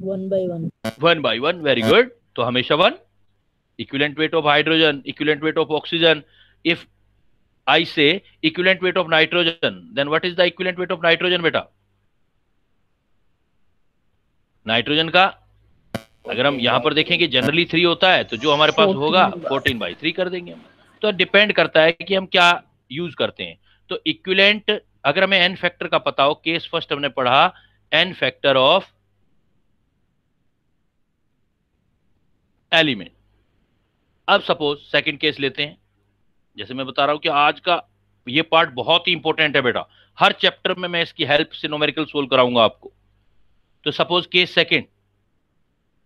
1 by 1 1 by 1, very good. तो हमेशा 1। Equivalent weight of hydrogen, equivalent weight of oxygen. If I say equivalent weight of nitrogen, then what is the equivalent weight of nitrogen बेटा। Nitrogen का अगर हम यहां पर देखेंगे generally 3 होता है, तो जो हमारे पास होगा 14/3 कर देंगे हम। तो डिपेंड करता है कि हम क्या यूज करते हैं। तो इक्विवेलेंट अगर हमें एन फैक्टर का पता हो, केस फर्स्ट हमने पढ़ा एन फैक्टर ऑफ एलिमेंट। अब सपोज सेकंड केस लेते हैं। जैसे मैं बता रहा हूं कि आज का ये पार्ट बहुत ही इंपॉर्टेंट है बेटा, हर चैप्टर में मैं इसकी हेल्प से न्यूमेरिकल सोल्व कराऊंगा आपको। तो सपोज केस सेकंड,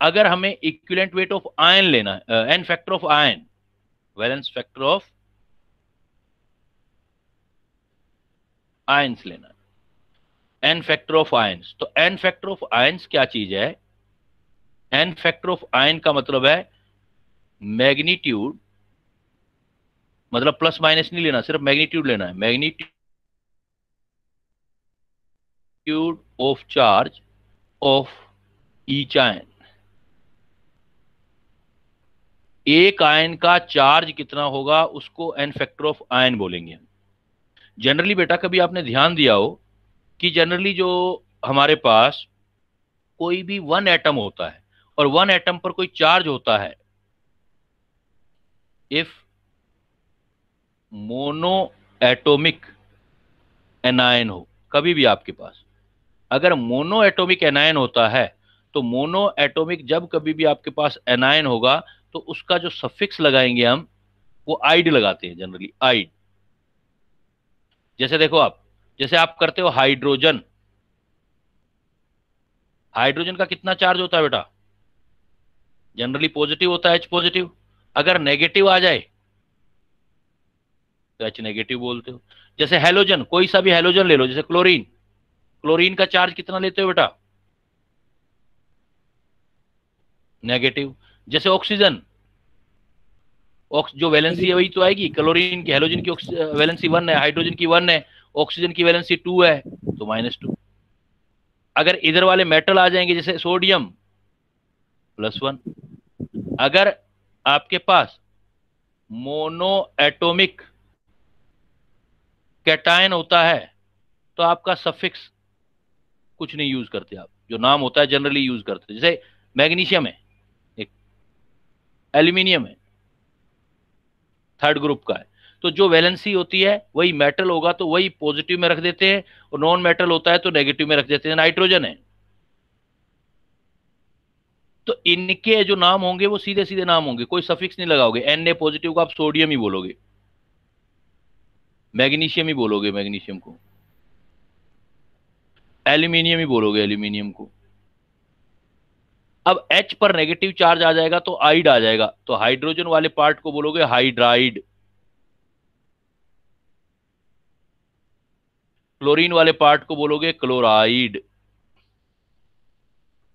अगर हमें इक्विवेलेंट वेट ऑफ आयन लेना है, n factor of ion, valence factor of ions लेना है, एन फैक्टर ऑफ आयंस। तो एन फैक्टर ऑफ आयंस क्या चीज है, एन फैक्टर ऑफ आयन का मतलब है मैग्नीट्यूड, मतलब प्लस माइनस नहीं लेना, सिर्फ मैग्नीट्यूड लेना है। Magnitude of charge of each ion. एक आयन का चार्ज कितना होगा उसको एन फैक्टर ऑफ आयन बोलेंगे। जनरली बेटा कभी आपने ध्यान दिया हो कि जनरली जो हमारे पास कोई भी 1 एटम होता है और 1 एटम पर कोई चार्ज होता है, इफ मोनो एटोमिक एनायन हो, कभी भी आपके पास अगर मोनो एटोमिक एनायन होता है, तो मोनो एटोमिक जब कभी भी आपके पास एनायन होगा तो उसका जो सफिक्स लगाएंगे हम, वो आइड लगाते हैं जनरली, आइड। जैसे देखो आप, जैसे आप करते हो हाइड्रोजन, हाइड्रोजन का कितना चार्ज होता है बेटा, जनरली पॉजिटिव होता है, H पॉजिटिव। अगर नेगेटिव आ जाए तो H नेगेटिव बोलते हो। जैसे हेलोजन, कोई सा भी हेलोजन ले लो, जैसे क्लोरीन, क्लोरीन का चार्ज कितना लेते हो बेटा, नेगेटिव। जैसे ऑक्सीजन, जो वैलेंसी है वही तो आएगी, क्लोरीन की, हेलोजन की वैलेंसी 1 है, हाइड्रोजन की 1 है, ऑक्सीजन की वैलेंसी 2 है, तो -2। अगर इधर वाले मेटल आ जाएंगे जैसे सोडियम, +1। अगर आपके पास मोनो एटोमिक कैटायन होता है तो आपका सफिक्स कुछ नहीं यूज करते आप, जो नाम होता है जनरली यूज करते हैं। जैसे मैग्नीशियम है, एक एल्यूमिनियम है, 3rd ग्रुप का है, तो जो वैलेंसी होती है वही मेटल होगा तो वही पॉजिटिव में रख देते हैं, और नॉन मेटल होता है तो नेगेटिव में रख देते हैं। नाइट्रोजन है, तो इनके जो नाम होंगे वो सीधे सीधे नाम होंगे, कोई सफिक्स नहीं लगाओगे। Na पॉजिटिव को आप सोडियम ही बोलोगे, मैग्नीशियम ही बोलोगे मैग्नीशियम को, एल्यूमिनियम ही बोलोगे एल्यूमिनियम को। अब H पर नेगेटिव चार्ज आ जाएगा तो आइड आ जाएगा, तो हाइड्रोजन वाले पार्ट को बोलोगे हाइड्राइड, क्लोरीन वाले पार्ट को बोलोगे क्लोराइड,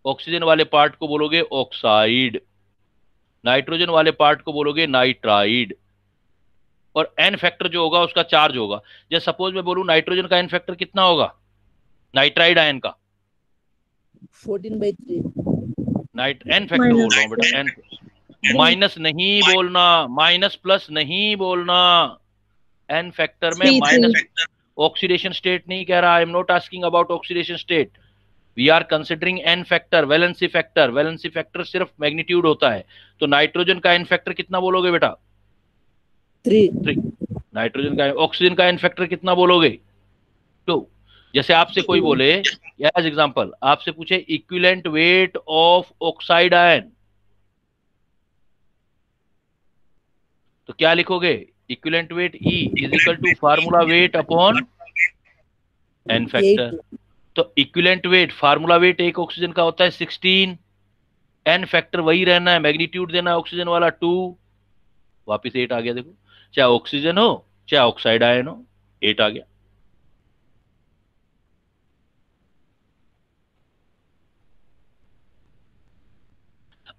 ऑक्सीजन वाले पार्ट को बोलोगे ऑक्साइड, नाइट्रोजन वाले पार्ट को बोलोगे नाइट्राइड। और एन फैक्टर जो होगा उसका चार्ज होगा। जैसे सपोज मैं बोलूं नाइट्रोजन का एन फैक्टर कितना होगा, नाइट्राइड आयन का 14/3 नाइट एन फैक्टर बोल रहा हूं बेटा, एन माइनस नहीं बोलना, माइनस प्लस नहीं बोलना। एन फैक्टर में 3 माइनस, ऑक्सीडेशन स्टेट नहीं कह रहा। I am not asking about oxidation state, we are considering n factor, valency factor. Valency factor सिर्फ मैग्नीट्यूड होता है। तो नाइट्रोजन का एन फैक्टर कितना बोलोगे बेटा? 3 नाइट्रोजन का, ऑक्सीजन का एन फैक्टर कितना बोलोगे? 2। जैसे आपसे कोई बोले, एज एग्जांपल आपसे पूछे equivalent weight of oxide ion, तो क्या लिखोगे? Equivalent weight E is equal to formula weight upon n factor. तो इक्विवेलेंट वेट, फार्मूला वेट एक ऑक्सीजन का होता है 16, एन फैक्टर वही रहना है, मैग्नीट्यूड देना है ऑक्सीजन वाला 2, वापिस 8 आ गया। देखो, चाहे ऑक्सीजन हो चाहे ऑक्साइड आयन हो, 8 आ गया।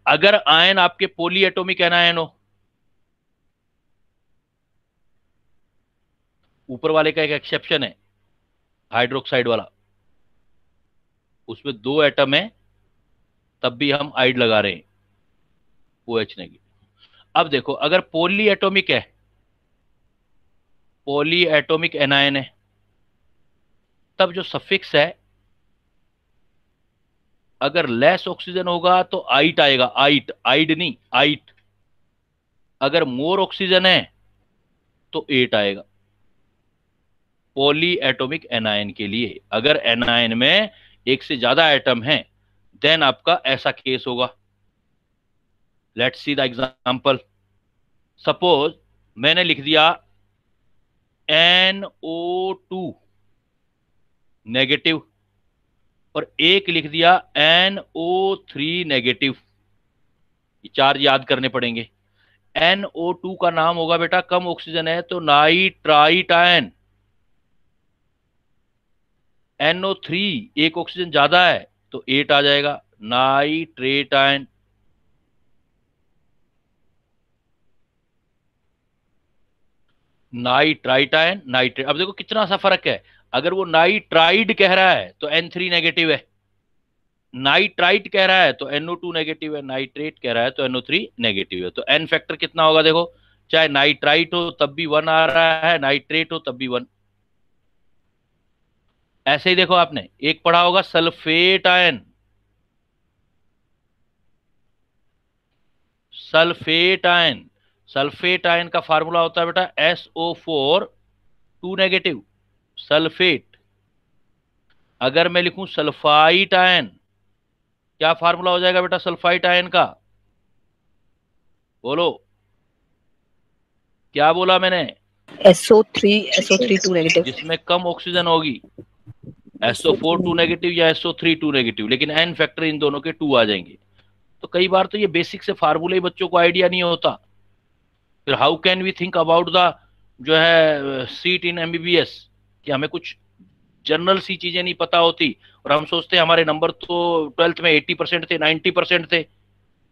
अगर आयन आपके पॉली एटॉमिक एनायन हो, ऊपर वाले का एक एक्सेप्शन है, हाइड्रोक्साइड वाला, उसमें 2 एटम है, तब भी हम आइड लगा रहे हैं, OH नेगेटिव। अब देखो, अगर पॉली एटॉमिक है, पॉली एटॉमिक एनायन है, तब जो सफिक्स है, अगर लेस ऑक्सीजन होगा तो आइट आएगा, आइट, आइड नहीं, आइट। अगर मोर ऑक्सीजन है तो 8 आएगा पॉली एटॉमिक एनायन के लिए। अगर एनायन में एक से ज्यादा एटम है, देन आपका ऐसा केस होगा। Let's see the example. Suppose मैंने लिख दिया NO2 नेगेटिव और एक लिख दिया NO3 नेगेटिव। ये चार्ज याद करने पड़ेंगे। NO2 का नाम होगा बेटा, कम ऑक्सीजन है तो नाइट्राइट आयन। NO3 एक ऑक्सीजन ज्यादा है तो 8 आ जाएगा, nitrate ion. Nitrite ion, nitrate. अब देखो कितना सा फर्क है। अगर वो नाइट्राइड कह रहा है तो N3 नेगेटिव है, नाइट्राइट कह रहा है तो NO2 नेगेटिव है, नाइट्रेट कह रहा है तो NO3 नेगेटिव है। तो एन फैक्टर कितना होगा? देखो, चाहे नाइट्राइट हो तब भी 1 आ रहा है, नाइट्रेट हो तब भी 1। ऐसे ही देखो, आपने एक पढ़ा होगा sulphate ion. Sulphate ion, sulphate ion का फार्मूला होता है बेटा SO4 2 नेगेटिव, सल्फेट। अगर मैं लिखूं सल्फाइट आयन, क्या फार्मूला हो जाएगा बेटा सल्फाइट आयन का? बोलो, क्या बोला मैंने? SO3 2 negative. जिसमें कम ऑक्सीजन होगी, SO4 2 नेगेटिव या SO3 2 नेगेटिव, लेकिन एन फैक्टर इन दोनों के 2 आ जाएंगे। तो कई बार तो ये बेसिक से फार्मूले ही बच्चों को आइडिया नहीं होता, फिर how can we think about the जो है सीट इन MBBS, कि हमें कुछ जनरल सी चीजें नहीं पता होती और हम सोचते हैं हमारे नंबर तो 12th में 80% थे, 90% थे।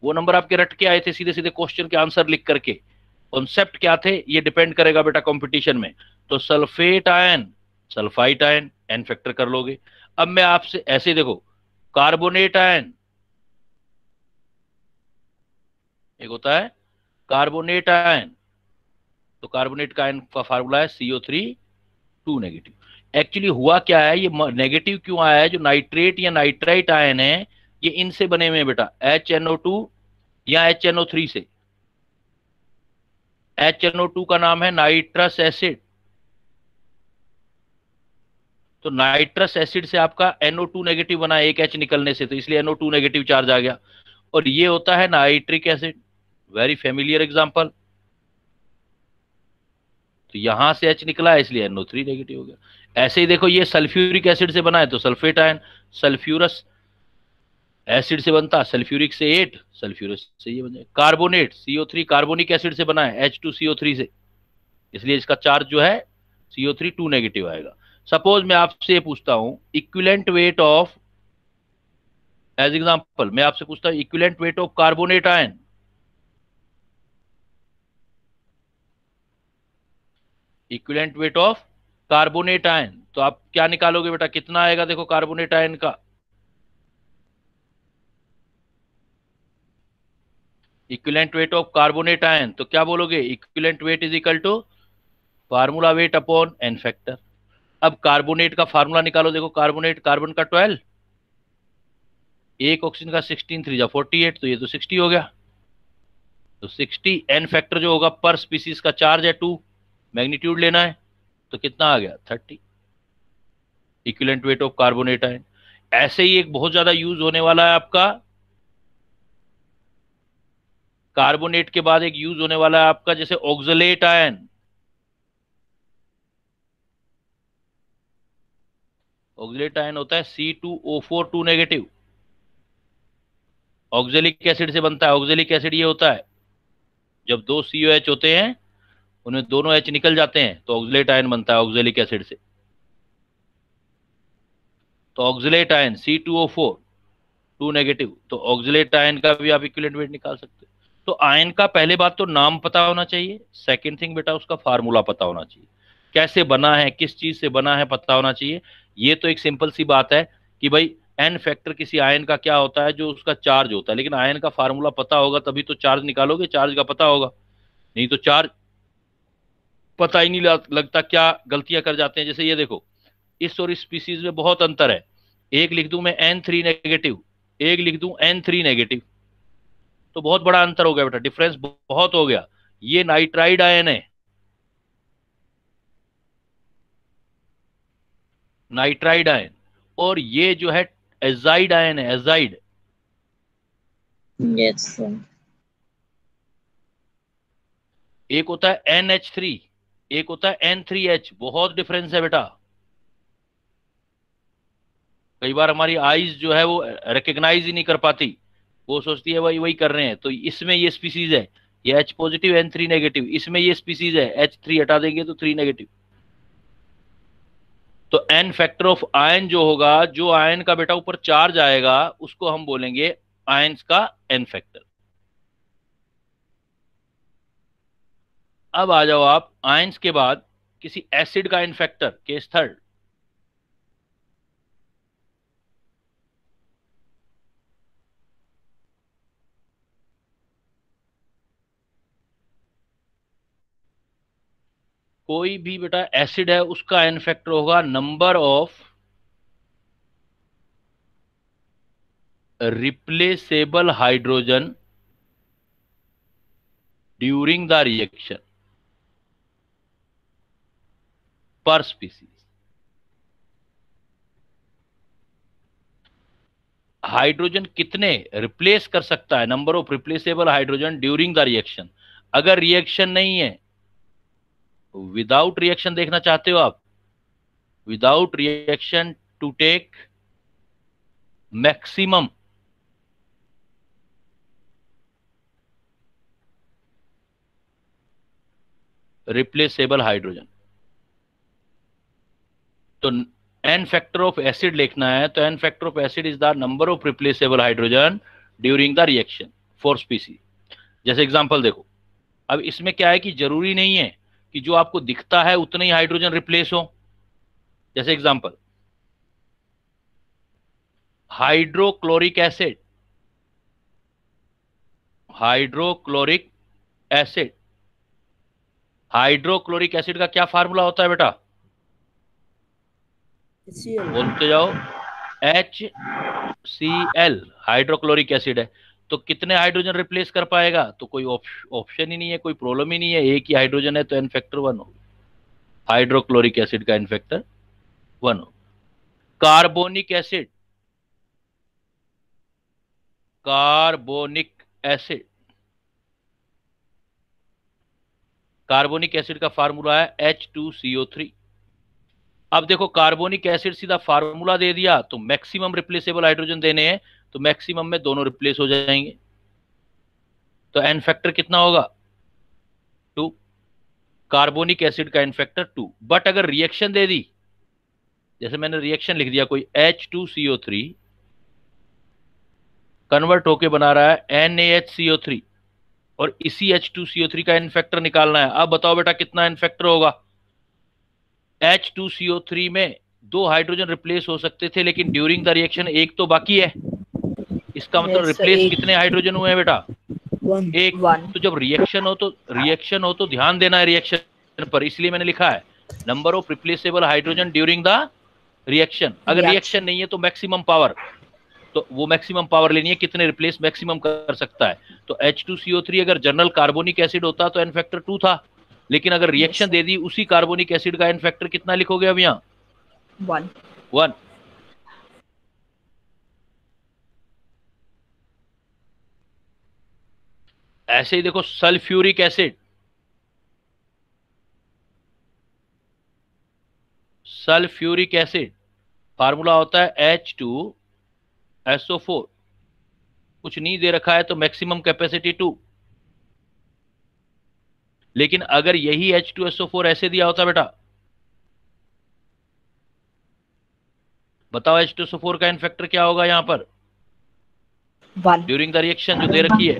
वो नंबर आपके रट के आए थे सीधे सीधे क्वेश्चन के आंसर लिख करके। कॉन्सेप्ट क्या थे ये डिपेंड करेगा बेटा कंपटीशन में। तो sulphate ion, sulphite ion, n factor कर लोगे। अब मैं आपसे ऐसे देखो, कार्बोनेट आयन, एक होता है कार्बोनेट आयन, तो कार्बोनेट का आयन का फार्मूला है CO3 2 नेगेटिव। एक्चुअली हुआ क्या है, ये नेगेटिव क्यों आया है? जो नाइट्रेट या नाइट्राइट आयन है ये इनसे बने हुए हैं बेटा, HNO2 या HNO3 से। HNO2 का नाम है नाइट्रस एसिड, तो नाइट्रस एसिड से आपका NO2 नेगेटिव बना, एक H निकलने से, तो इसलिए NO2 नेगेटिव चार्ज आ गया। और ये होता है nitric acid, very familiar example. तो यहां से H निकला है इसलिए NO3 नेगेटिव हो गया। ऐसे ही देखो, ये सल्फ्यूरिक एसिड से बना है तो सल्फेट आयन, सल्फ्यूरस एसिड से बनता, सल्फ्यूरिक से 8, सल्फ्यूरस से ये बन जाए। कार्बोनेट CO3 कार्बोनिक एसिड से बना है H2CO3 से, इसलिए इसका चार्ज जो है CO3 2 नेगेटिव आएगा। सपोज मैं आपसे ये पूछता हूं equivalent weight of, as example मैं आपसे पूछता हूं equivalent weight of carbonate ion, equivalent weight of carbonate ion, तो आप क्या निकालोगे बेटा, कितना आएगा? देखो कार्बोनेट आयन का equivalent weight of carbonate ion, तो क्या बोलोगे? Equivalent weight is equal to formula weight upon n factor. अब कार्बोनेट का फार्मूला निकालो, देखो कार्बोनेट, कार्बन का 12, एक ऑक्सीजन का 16, 3 जा 48, तो ये तो 60 हो गया। तो 60 एन फैक्टर जो होगा पर स्पीसीज का चार्ज है 2, मैग्नीट्यूड लेना है, तो कितना आ गया? 30 equivalent weight of carbonate ion. ऐसे ही एक बहुत ज्यादा यूज होने वाला है आपका, कार्बोनेट के बाद एक यूज होने वाला है आपका जैसे ऑक्सलेट आयन। ऑक्सलेट आयन होता है C2O4 2 नेगेटिव, ऑक्जेलिक एसिड से बनता है। ऑक्जेलिक एसिड ये होता है जब दो COH होते हैं उनमें दोनों H निकल जाते हैं तो ऑक्सलेट आयन बनता है ऑक्जेलिक एसिड से। तो ऑक्सलेट आयन C2O4 2 नेगेटिव, तो ऑक्सलेट आयन का भी आप इक्विवेलेंट वेट निकाल सकते हो। तो आयन का पहले बात तो नाम पता होना चाहिए, सेकंड थिंग बेटा उसका फार्मूला पता होना चाहिए, कैसे बना है, किस चीज से बना है पता होना चाहिए। ये तो एक सिंपल सी बात है कि भाई एन फैक्टर किसी आयन का क्या होता है, जो उसका चार्ज होता है, लेकिन आयन का फार्मूला पता होगा तभी तो चार्ज निकालोगे, चार्ज का पता होगा, नहीं तो चार्ज पता ही नहीं लगता। क्या गलतियां कर जाते हैं, जैसे ये देखो, इस और इस स्पीसीज में बहुत अंतर है। एक लिख दूं मैं N3 नेगेटिव, एक लिख दूं N3 नेगेटिव, तो बहुत बड़ा अंतर हो गया बेटा, डिफरेंस बहुत हो गया। ये नाइट्राइड आयन है, नाइट्राइड आयन, और ये जो है एजाइड आयन है, एजाइड। Yes sir. एक होता है NH3, एक होता है N3H, बहुत डिफरेंस है बेटा। कई बार हमारी आईज जो है वो रिकग्नाइज ही नहीं कर पाती, वो सोचती है वही वही कर रहे हैं। तो इसमें ये स्पीसीज है, ये H पॉजिटिव N3 नेगेटिव, इसमें ये स्पीसीज है H3 हटा देंगे तो 3 नेगेटिव। तो एन फैक्टर ऑफ आयन जो होगा, जो आयन का बेटा ऊपर चार्ज आएगा उसको हम बोलेंगे आयंस का एन फैक्टर। अब आ जाओ आप आयंस के बाद किसी एसिड का एन फैक्टर, केस थर्ड। कोई भी बेटा एसिड है उसका एन फैक्टर होगा number of replaceable hydrogen during the reaction per species. Hydrogen कितने रिप्लेस कर सकता है, number of replaceable hydrogen during the reaction. अगर रिएक्शन नहीं है, विदाउट रिएक्शन देखना चाहते हो आप, without reaction to take maximum replaceable hydrogen. तो एन फैक्टर ऑफ एसिड लिखना है तो n factor of acid is the number of replaceable hydrogen during the reaction for species. जैसे एग्जांपल देखो, अब इसमें क्या है कि जरूरी नहीं है कि जो आपको दिखता है उतने ही हाइड्रोजन रिप्लेस हो। जैसे example, hydrochloric acid, hydrochloric acid, hydrochloric acid का क्या फार्मूला होता है बेटा, बोलते जाओ, HCl, हाइड्रोक्लोरिक एसिड है। तो कितने हाइड्रोजन रिप्लेस कर पाएगा, तो कोई ऑप्शन ही नहीं है, कोई प्रॉब्लम ही नहीं है, एक ही हाइड्रोजन है तो एन फैक्टर 1 हो, हाइड्रोक्लोरिक एसिड का एन फैक्टर 1 हो। Carbonic acid, carbonic acid, carbonic acid का फार्मूला है H2CO3। अब देखो कार्बोनिक एसिड सीधा फार्मूला दे दिया, तो मैक्सिमम रिप्लेसेबल हाइड्रोजन देने हैं तो मैक्सिमम में दोनों रिप्लेस हो जाएंगे, तो एन फैक्टर कितना होगा 2, कार्बोनिक एसिड का एन फैक्टर 2। बट अगर रिएक्शन दे दी, जैसे मैंने रिएक्शन लिख दिया कोई H2CO3 कन्वर्ट होके बना रहा है NaHCO3 और इसी H2CO3 का एन फैक्टर निकालना है। अब बताओ बेटा कितना एन फैक्टर होगा। H2CO3 में 2 हाइड्रोजन रिप्लेस हो सकते थे, लेकिन ड्यूरिंग द रिएक्शन एक तो बाकी है। इसका मतलब रिप्लेस कितने हाइड्रोजन हुए हैं बेटा, 1 एक। 1 तो जब रिएक्शन हो तो ध्यान देना है रिएक्शन पर, इसलिए मैंने लिखा है number of replaceable hydrogen during the reaction. अगर रिएक्शन नहीं है तो मैक्सिमम पावर, तो वो मैक्सिमम पावर लेनी है, कितने रिप्लेस मैक्सिमम कर सकता है। तो H2CO3 अगर जनरल कार्बोनिक एसिड होता तो एन फैक्टर 2 था, लेकिन अगर रिएक्शन दे दी उसी कार्बोनिक एसिड का एन फैक्टर कितना लिखोगे अब यहाँ? 1। ऐसे ही देखो sulphuric acid, sulphuric acid formula होता है H2SO4, कुछ नहीं दे रखा है तो मैक्सिमम कैपेसिटी 2। लेकिन अगर यही H2SO4 ऐसे दिया होता बेटा, बताओ H2SO4 का इनफैक्टर क्या होगा यहां पर 1 ड्यूरिंग द रिएक्शन जो दे रखी है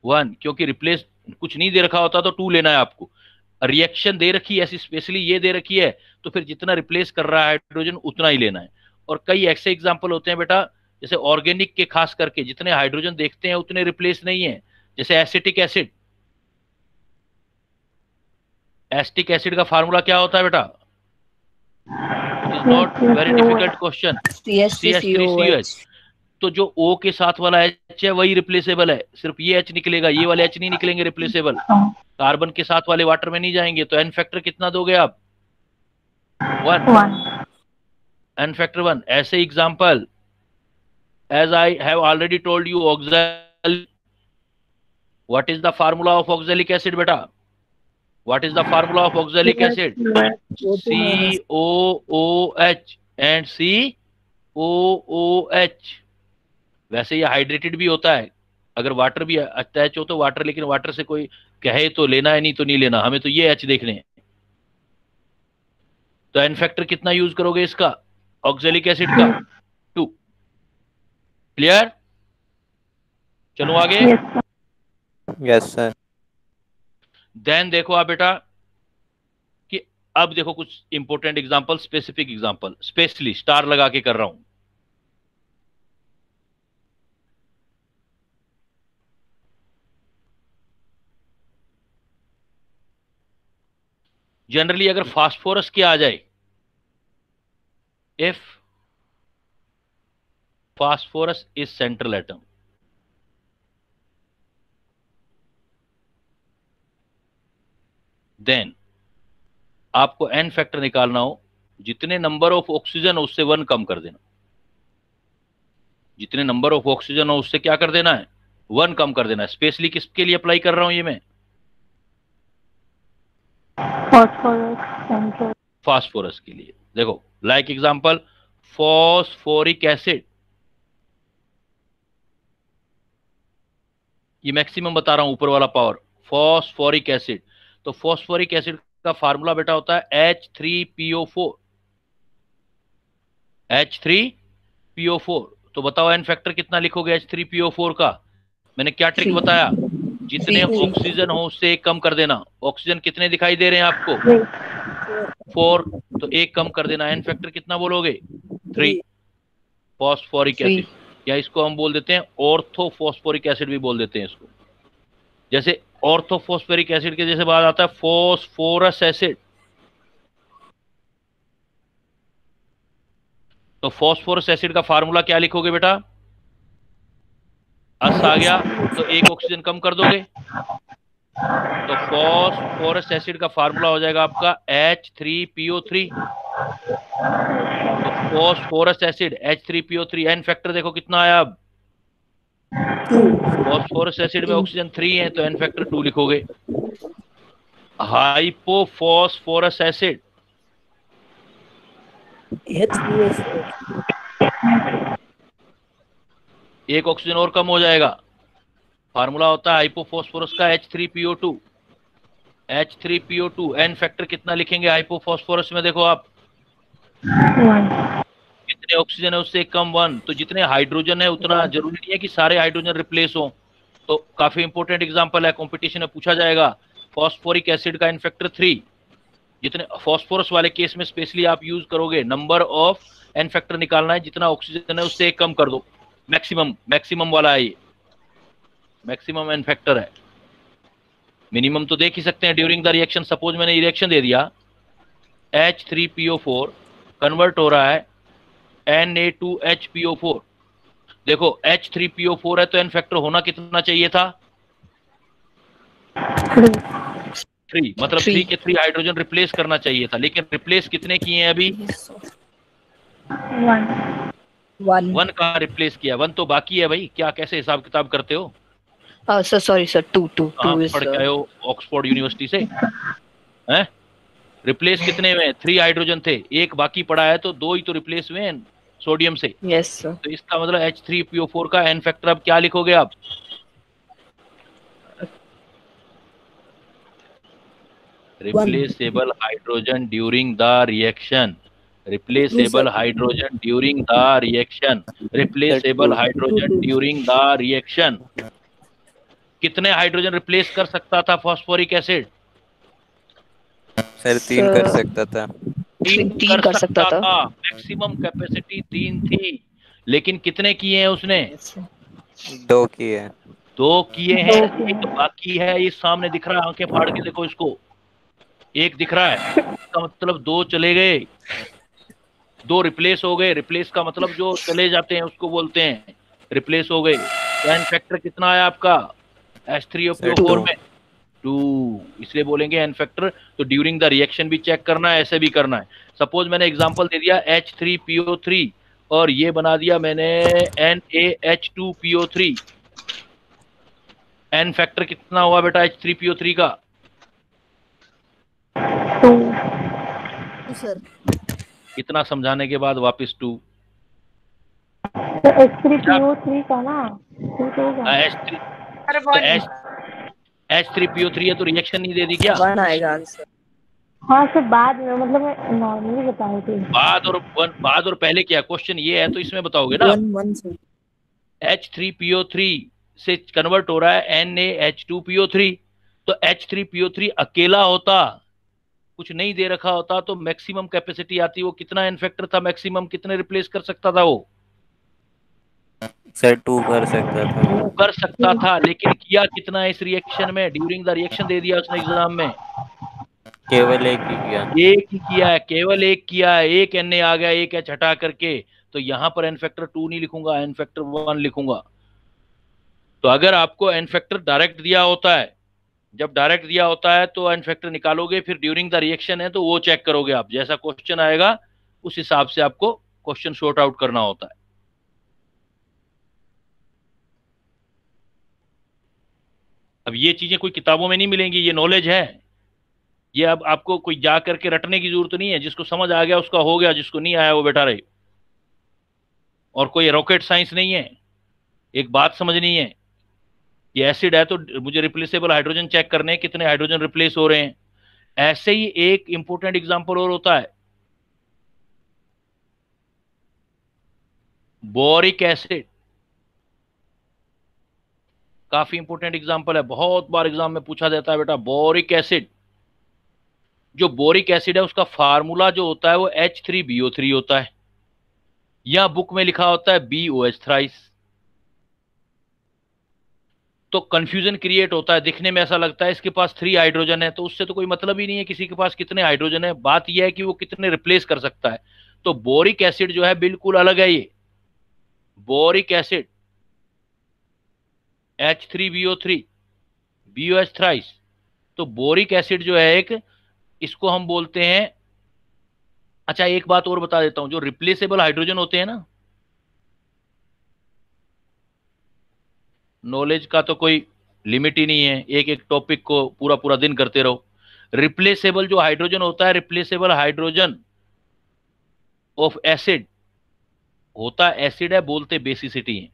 1, क्योंकि रिप्लेस कुछ नहीं दे रखा होता तो 2 लेना है आपको। रिएक्शन दे रखी है ऐसी, स्पेशली ये दे रखी है, तो फिर जितना रिप्लेस कर रहा है हाइड्रोजन उतना ही लेना है। और कई ऐसे एग्जांपल होते हैं बेटा, जैसे ऑर्गेनिक के खास करके जितने हाइड्रोजन देखते हैं उतने रिप्लेस नहीं है। जैसे एसिटिक एसिड, एसिटिक एसिड का फार्मूला क्या होता है बेटा? It is not very difficult question, CH3COH। तो जो O के साथ वाला H है वही रिप्लेसेबल है, सिर्फ ये H निकलेगा, ये वाले H नहीं निकलेंगे रिप्लेसेबल, कार्बन के साथ वाले वाटर में नहीं जाएंगे। तो एन फैक्टर कितना दोगे आप? 1, एन फैक्टर 1। ऐसे example, as I have already told you, oxalic, what is the formula of oxalic acid बेटा? What is the formula of oxalic acid? COOH and COOH। वैसे ये हाइड्रेटेड भी होता है, अगर वाटर भी अटैच हो तो वाटर, लेकिन वाटर से कोई कहे तो लेना है, नहीं तो नहीं लेना, हमें तो ये H देखने हैं। तो एन फैक्टर कितना यूज करोगे इसका, ऑक्सैलिक एसिड का? 2। क्लियर? चलो आगे। Yes sir. देन देखो आप बेटा कि अब देखो कुछ important example, specific example, specially star लगा के कर रहा हूं। जनरली अगर फास्फोरस क्या आ जाए, if phosphorus is central atom, then आपको एन फैक्टर निकालना हो, जितने नंबर ऑफ ऑक्सीजन हो उससे 1 कम कर देना। जितने नंबर ऑफ ऑक्सीजन हो उससे क्या कर देना है? 1 कम कर देना है। स्पेशली किसके लिए अप्लाई कर रहा हूं ये मैं? फास्फोरस के लिए। देखो लाइक एग्जांपल फॉस्फोरिक एसिड, ये मैक्सिमम बता रहा हूं ऊपर वाला पावर, फॉस्फोरिक एसिड। तो फॉस्फोरिक एसिड का फार्मूला बेटा होता है H3PO4, H3PO4। तो बताओ एन फैक्टर कितना लिखोगे H3PO4 का? मैंने क्या ट्रिक बताया, जितने ऑक्सीजन हो उससे 1 कम कर देना। ऑक्सीजन कितने दिखाई दे रहे हैं आपको? 4, तो 1 कम कर देना। एन फैक्टर कितना बोलोगे? 3। फॉस्फोरिक एसिड, या इसको हम बोल देते हैं ऑर्थो फॉस्फोरिक एसिड भी बोल देते हैं इसको। जैसे ऑर्थो फॉस्फोरिक एसिड के जैसे बात आता है फॉस्फोरस एसिड, तो फॉस्फोरस एसिड का फार्मूला क्या लिखोगे बेटा? अस आ गया तो 1 ऑक्सीजन कम कर दोगे, तो फॉस्फोरस एसिड का फार्मूला हो जाएगा आपका H3PO3। तो phosphorous acid H3PO3, N factor देखो कितना आया अब? फॉस्फोरस एसिड में ऑक्सीजन 3 है तो एन फैक्टर 2 लिखोगे। हाइपोफॉस्फोरस एसिड, एक ऑक्सीजन और कम हो जाएगा, फार्मूला होता है हाइपोफॉस्फोरस का H3PO2, H3PO2। एन फैक्टर कितना लिखेंगे हाइपोफॉस्फोरस में? देखो आप कितने ऑक्सीजन है उससे कम 1। तो जितने हाइड्रोजन है उतना जरूरी नहीं है कि सारे हाइड्रोजन रिप्लेस हो। तो काफी इंपॉर्टेंट एग्जांपल है, कंपटीशन में पूछा जाएगा। फॉस्फोरिक एसिड का एन फैक्टर 3, जितने फॉस्फोरस वाले केस में स्पेशली आप यूज करोगे, नंबर ऑफ एन फैक्टर निकालना है, जितना ऑक्सीजन है उससे 1 कम कर दो, मैक्सिमम वाला है ये। मैक्सिमम एन फैक्टर है। मिनिमम तो देख ही सकते हैं ड्यूरिंग द रिएक्शन। सपोज मैंने रिएक्शन दे दिया H3PO4 कन्वर्ट हो रहा है Na2HPO4। देखो H3PO4 है तो एन फैक्टर होना कितना चाहिए था? 3, मतलब 3 के 3 हाइड्रोजन रिप्लेस करना चाहिए था, लेकिन रिप्लेस कितने किए हैं अभी? 1 का रिप्लेस किया, 1 तो बाकी है भाई। क्या कैसे हिसाब किताब करते हो? सर सॉरी सर, 2 पढ़ के आए हो ऑक्सफोर्ड यूनिवर्सिटी से? हैं? रिप्लेस कितने हुए? 3 हाइड्रोजन थे, एक बाकी पड़ा है, तो 2 ही तो रिप्लेस हुए हैं सोडियम से। Yes sir. तो इसका मतलब H3PO4 का एन फैक्टर अब क्या लिखोगे आप? Replaceable hydrogen during the reaction, replaceable hydrogen during the reaction, replaceable hydrogen during the reaction. कितने हाइड्रोजन रिप्लेस कर सकता था फॉस्फोरिक एसिड? सर 3 कर सकता था। 3 कर सकता था। मैक्सिमम कैपेसिटी 3 थी, लेकिन कितने किए हैं उसने? 2 किए। 2 किए हैं, एक बाकी है। ये सामने दिख रहा है, आंखें फाड़ के देखो इसको, एक दिख रहा है, इसका मतलब 2 चले गए, 2 रिप्लेस हो गए। रिप्लेस का मतलब जो चले जाते हैं उसको बोलते हैं रिप्लेस हो गए। एन फैक्टर कितना आया आपका H3PO4 में? 2, इसलिए बोलेंगे एन फैक्टर। तो ड्यूरिंग द रिएक्शन भी चेक करना है, ऐसे भी करना है। सपोज मैंने एग्जांपल दे दिया H3PO3 और ये बना दिया मैंने NaH2PO3। एन फैक्टर कितना हुआ बेटा H3PO3 का? 2 सर। इतना समझाने के बाद वापस 2। तो H3PO3 का ना 2 तो होगा। H3PO3 है तो रिएक्शन नहीं दे दी क्या? 1 आएगा आंसर। हाँ सर, बाद में मतलब मैं नॉर्मली बता रही थी। बाद और पहले क्या? क्वेश्चन ये है तो इसमें बताओगे ना। 1 सर। H3PO3 से कन्वर्ट हो रहा है NaH2PO3, तो H3PO3 अकेला होता, कुछ नहीं दे रखा होता, तो मैक्सिमम कैपेसिटी आती। वो कितना एन फैक्टर था मैक्सिमम? कितने रिप्लेस कर सकता था वो? सर 2 कर सकता था। 2 कर सकता था, लेकिन किया कितना इस रिएक्शन में? ड्यूरिंग द रिएक्शन दे दिया उसने एग्जाम में, केवल 1 ही किया। एक ही किया है, केवल एक किया है। एक Na आ गया, एक H हटा करके, तो यहां पर एन फैक्टर 2 नहीं लिखूंगा, एन फैक्टर 1 लिखूंगा। तो अगर आपको एन फैक्टर डायरेक्ट दिया होता है, जब डायरेक्ट दिया होता है तो एन फैक्टर निकालोगे, फिर ड्यूरिंग द रिएक्शन है तो वो चेक करोगे आप। जैसा क्वेश्चन आएगा उस हिसाब से आपको क्वेश्चन सॉर्ट आउट करना होता है। अब ये चीजें कोई किताबों में नहीं मिलेंगी, ये नॉलेज है। ये अब आपको कोई जा करके रटने की जरूरत नहीं है। जिसको समझ आ गया उसका हो गया, जिसको नहीं आया वो बैठा रहे। और कोई रॉकेट साइंस नहीं है। एक बात समझनी है, ये एसिड है तो मुझे रिप्लेसेबल हाइड्रोजन चेक करने हैं, कितने हाइड्रोजन रिप्लेस हो रहे हैं। ऐसे ही एक इंपॉर्टेंट एग्जांपल और होता है, बोरिक एसिड। काफी इंपॉर्टेंट एग्जांपल है, बहुत बार एग्जाम में पूछा जाता है बेटा। बोरिक एसिड, जो बोरिक एसिड है उसका फार्मूला जो होता है वो H3BO3 होता है, या बुक में लिखा होता है BOH थ्राइस। तो कंफ्यूजन क्रिएट होता है, दिखने में ऐसा लगता है इसके पास 3 हाइड्रोजन है, तो उससे तो कोई मतलब ही नहीं है किसी के पास कितने हाइड्रोजन है। बात यह है कि वो कितने रिप्लेस कर सकता है। तो बोरिक एसिड जो है बिल्कुल अलग है। ये boric acid H3BO3 BOH thrice. तो बोरिक एसिड जो है एक, इसको हम बोलते हैं। अच्छा एक बात और बता देता हूं, जो रिप्लेसेबल हाइड्रोजन होते हैं ना, नॉलेज का तो कोई लिमिट ही नहीं है, एक एक टॉपिक को पूरा पूरा दिन करते रहो। रिप्लेसेबल जो हाइड्रोजन होता है, रिप्लेसेबल हाइड्रोजन ऑफ एसिड होता है, एसिड है बोलते बेसिसिटी है,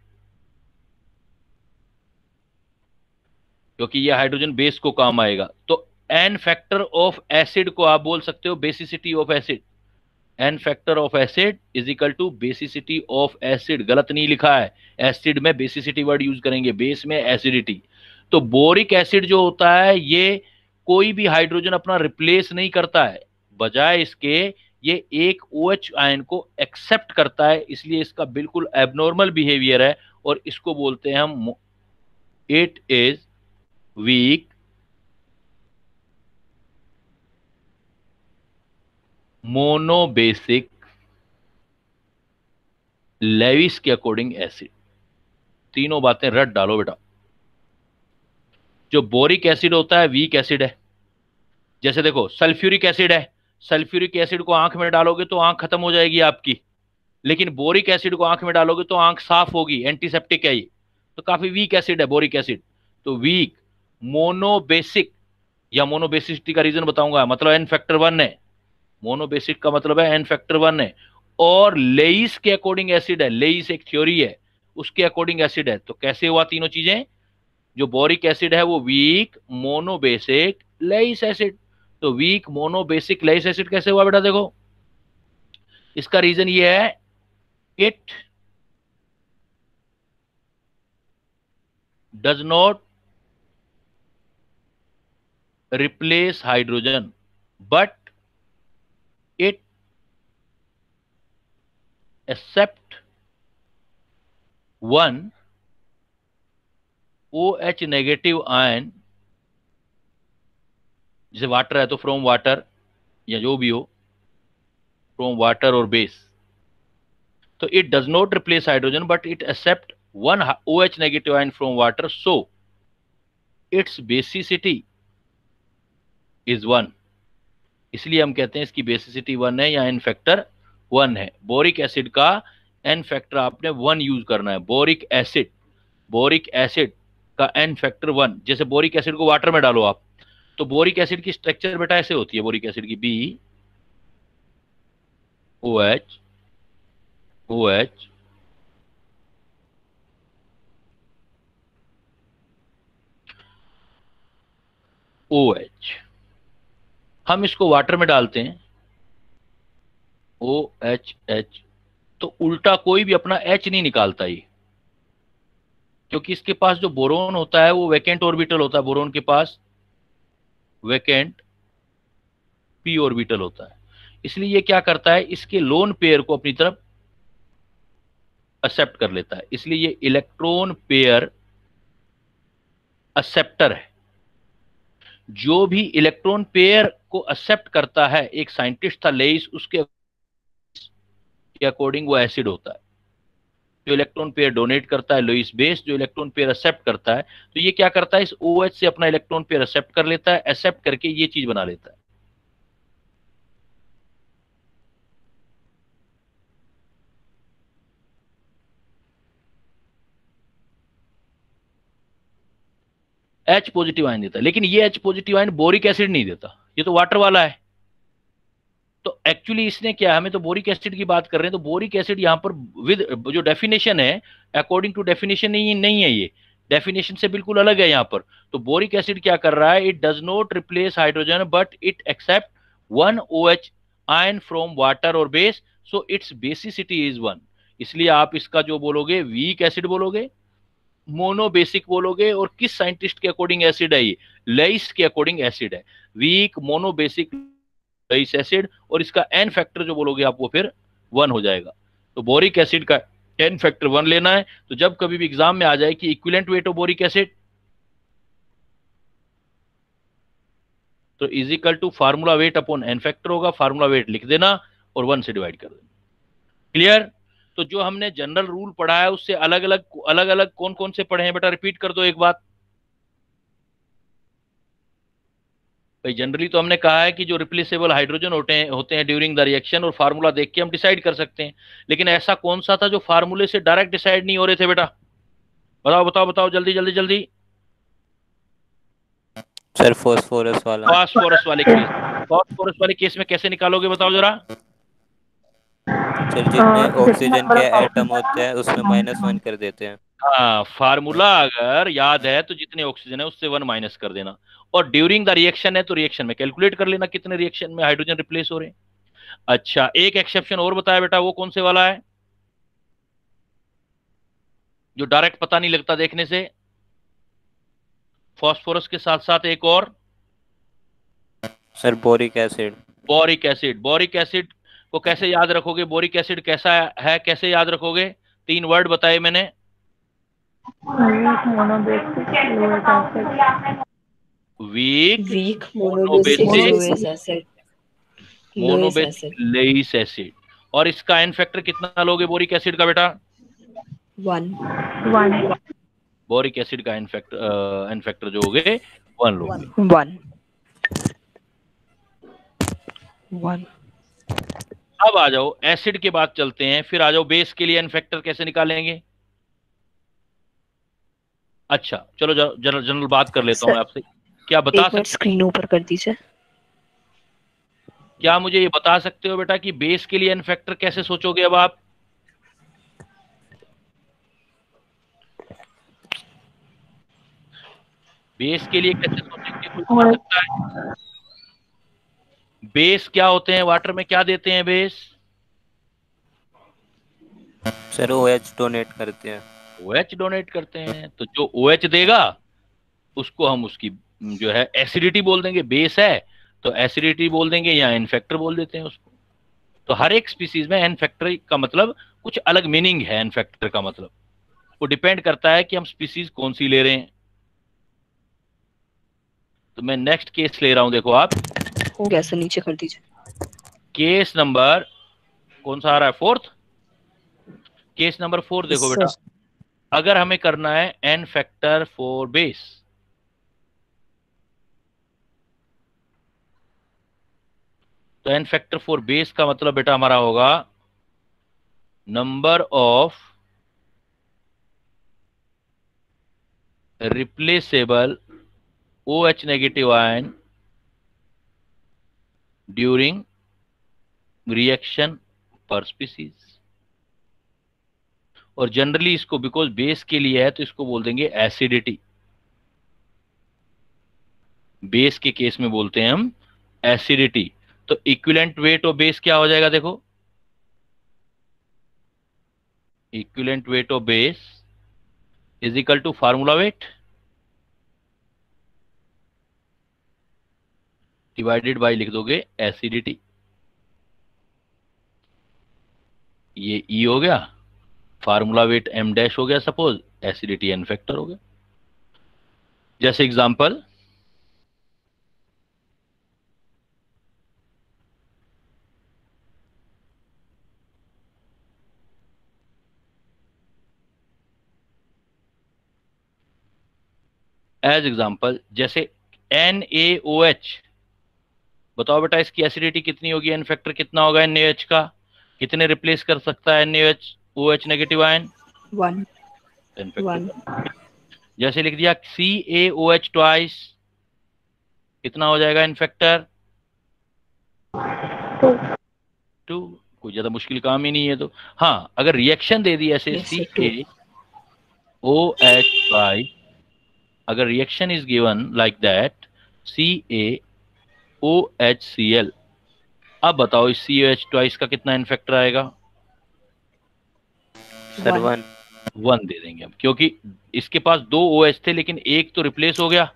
क्योंकि ये हाइड्रोजन बेस को काम आएगा। तो एन फैक्टर ऑफ एसिड को आप बोल सकते हो basicity of acid. N factor of acid is equal to basicity of acid. गलत नहीं लिखा है, एसिड में बेसिसिटी वर्ड यूज करेंगे, बेस में एसिडिटी। तो बोरिक एसिड जो होता है ये कोई भी हाइड्रोजन अपना रिप्लेस नहीं करता है, बजाय इसके ये एक OH आयन को एक्सेप्ट करता है, इसलिए इसका बिल्कुल एबनॉर्मल बिहेवियर है और इसको बोलते हैं हम it is weak monobasic Lewis के अकॉर्डिंग एसिड। तीनों बातें रट डालो बेटा। जो बोरिक एसिड होता है वीक एसिड है। जैसे देखो सल्फ्यूरिक एसिड है, सल्फ्यूरिक एसिड को आंख में डालोगे तो आंख खत्म हो जाएगी आपकी, लेकिन बोरिक एसिड को आंख में डालोगे तो आंख साफ होगी, एंटीसेप्टिक है ये, तो काफी वीक एसिड है बोरिक एसिड। तो वीक मोनोबेसिक, या मोनोबेसिसिटी का रीजन बताऊंगा, मतलब एन फैक्टर 1 है। मोनोबेसिक का मतलब है एन फैक्टर 1 है, और लेइस के अकॉर्डिंग एसिड है। लेइस एक थ्योरी है, उसके अकॉर्डिंग एसिड है। तो कैसे हुआ तीनों चीजें? जो बोरिक एसिड है वो वीक मोनोबेसिक लेइस एसिड। तो वीक मोनोबेसिक लेइस एसिड कैसे हुआ बेटा? देखो इसका रीजन ये है, it does not replace hydrogen but it accept one OH negative ion, जैसे वाटर है तो फ्रॉम वाटर, या जो भी हो, फ्रॉम वाटर और बेस। तो it does not replace hydrogen but it except one OH negative ion from water, so it's basicity is 1। इसलिए हम कहते हैं इसकी बेसिसिटी 1 है या एन फैक्टर 1 है। बोरिक एसिड का एन फैक्टर आपने 1 यूज करना है। बोरिक एसिड का एन फैक्टर 1। जैसे बोरिक एसिड को वाटर में डालो आप, तो बोरिक एसिड की स्ट्रक्चर बेटा ऐसे होती है। बोरिक एसिड की BOH OH OH। हम इसको वाटर में डालते हैं OHH, तो उल्टा कोई भी अपना H नहीं निकालता ये, क्योंकि इसके पास जो बोरोन होता है वो वैकेंट ऑर्बिटल होता है। बोरोन के पास वैकेंट p ऑर्बिटल होता है, इसलिए ये क्या करता है, इसके लोन पेयर को अपनी तरफ एक्सेप्ट कर लेता है। इसलिए ये इलेक्ट्रॉन पेयर एक्सेप्टर है। जो भी इलेक्ट्रॉन पेयर को एक्सेप्ट करता है, एक साइंटिस्ट था लेइस, उसके अकॉर्डिंग वो एसिड होता है। जो इलेक्ट्रॉन पेयर डोनेट करता है लुईस बेस, जो इलेक्ट्रॉन पेयर एक्सेप्ट करता है, तो ये क्या करता है, इस OH से अपना इलेक्ट्रॉन पेयर एक्सेप्ट कर लेता है, एक्सेप्ट करके ये चीज बना लेता है। H पॉजिटिव आयन देता है, लेकिन ये H positive ion boric acid नहीं देता, ये तो वाटर वाला है। तो एक्चुअली इसने क्या, हमें तो बोरिक एसिड की बात कर रहे हैं, तो बोरिक एसिड यहाँ पर विद जो डेफिनेशन है, अकॉर्डिंग टू डेफिनेशन नहीं है, ये डेफिनेशन से बिल्कुल अलग है यहाँ पर। तो बोरिक एसिड क्या कर रहा है, it does not replace hydrogen but it accept 1 OH ion from water और base, so it's basicity is 1। इसलिए आप इसका जो बोलोगे वीक एसिड बोलोगे, मोनोबेसिक बोलोगे, और किस साइंटिस्ट के अकॉर्डिंग एसिड है ये, लेइस के अकॉर्डिंग एसिड है, वीक मोनोबेसिक लेइस एसिड। और इसका एन फैक्टर जो बोलोगे आप वो फिर 1 हो जाएगा। तो बोरिक एसिड का एन फैक्टर 1 लेना है। तो जब कभी भी एग्जाम में आ जाए कि equivalent weight of boric acid, तो is equal to formula weight upon n factor होगा, फार्मूला वेट लिख देना और 1 से डिवाइड कर देना। क्लियर? तो जो हमने जनरल रूल पढ़ा है उससे अलग अलग कौन कौन से पढ़े हैं बेटा, रिपीट कर दो एक बात। भाई जनरली तो हमने कहा है कि जो रिप्लेसेबल हाइड्रोजन होते हैं ड्यूरिंग द रिएक्शन, और फार्मूला देख के हम डिसाइड कर सकते हैं। लेकिन ऐसा कौन सा था जो फार्मूले से डायरेक्ट डिसाइड नहीं हो रहे थे बेटा? बताओ बताओ बताओ, जल्दी जल्दी जल्दी। सर फॉस्फोरस वाला। फास्फोरस वाले केस, फास्फोरस वाले केस में कैसे निकालोगे बताओ जरा? सर जितने ऑक्सीजन के एटम होते हैं उसमें -1 कर देते हैं। हाँ, फार्मूला अगर याद है तो जितने ऑक्सीजन है उससे 1 माइनस कर देना, और ड्यूरिंग द रिएक्शन है तो रिएक्शन में कैलकुलेट कर लेना कितने रिएक्शन में हाइड्रोजन रिप्लेस हो रहे हैं। अच्छा, एक एक्सेप्शन और बताया बेटा, वो कौन से वाला है जो डायरेक्ट पता नहीं लगता देखने से? फास्फोरस के साथ साथ एक और sir boric acid. Boric acid. Boric acid को कैसे याद रखोगे? बोरिक एसिड कैसा है कैसे याद रखोगे? 3 वर्ड बताए मैंने। वीक मोनोबेसिक लोएट acid weak weak monobasic monobasic Lewis acid. Lewis monobasic acid. Lewis acid. और इसका एन फैक्टर कितना लोगे बोरिक एसिड का बेटा? 1. 1 बोरिक एसिड का एन फैक्टर जो होगे 1 लोगे। 1. 1. अब आ जाओ एसिड के बाद चलते हैं, फिर आ जाओ बेस के लिए एन फैक्टर कैसे निकालेंगे। अच्छा चलो जनरल बात कर लेता हूं सर, मैं आपसे। क्या बता एक मिनट सकते स्क्रीन ऊपर कर दीजिए। क्या मुझे ये बता सकते हो बेटा कि बेस के लिए एन फैक्टर कैसे सोचोगे अब आप? बेस के लिए कैसे सोचेंगे, कोई बता और सकता है? बेस क्या होते हैं, वाटर में क्या देते हैं बेस? सर OH डोनेट करते हैं। OH डोनेट करते हैं, तो जो OH देगा उसको हम उसकी जो है एसिडिटी बोल देंगे। बेस है तो एसिडिटी बोल देंगे या एन फैक्टर बोल देते हैं उसको। तो हर एक स्पीसीज में एन फैक्टर का मतलब कुछ अलग मीनिंग है। एन फैक्टर का मतलब वो डिपेंड करता है कि हम स्पीसीज कौन सी ले रहे हैं। तो मैं नेक्स्ट केस ले रहा हूं, देखो आप हो गया सर, नीचे कर दीजिए। केस नंबर कौन सा आ रहा है, 4th। केस नंबर 4 देखो बेटा, अगर हमें करना है एन फैक्टर फॉर बेस, तो एन फैक्टर फॉर बेस का मतलब बेटा हमारा होगा number of replaceable OH negative ion during reaction per species. और जनरली इसको बिकॉज बेस के लिए है तो इसको बोल देंगे एसिडिटी। बेस के केस में बोलते हैं हम एसिडिटी। तो इक्विवेलेंट वेट ऑफ बेस क्या हो जाएगा, देखो equivalent weight of base is equal to formula weight divided by लिख दोगे एसिडिटी। ये E हो गया, फार्मूला वेट M डैश हो गया, सपोज एसिडिटी एन फैक्टर हो गया। जैसे एग्जांपल एज एग्जांपल जैसे NaOH, बताओ बेटा इसकी एसिडिटी कितनी होगी, एन फैक्टर कितना होगा NaOH का, कितने रिप्लेस कर सकता है NaOH OH negative ion? 1. N factor 1. जैसे लिख दिया CaOH ट्वाइस, कितना हो जाएगा इन फैक्टर? 2। कोई ज्यादा मुश्किल काम ही नहीं है। तो हाँ, अगर रिएक्शन दे दी ऐसे Yes, sir, 2. CaOH ट्वाइस, अगर reaction is given like that CaOHCl, अब बताओ इस CaOH ट्वाइस का कितना इन फैक्टर आएगा? सर 1। 1 दे देंगे हम, क्योंकि इसके पास 2 OH थे लेकिन एक तो रिप्लेस हो गया,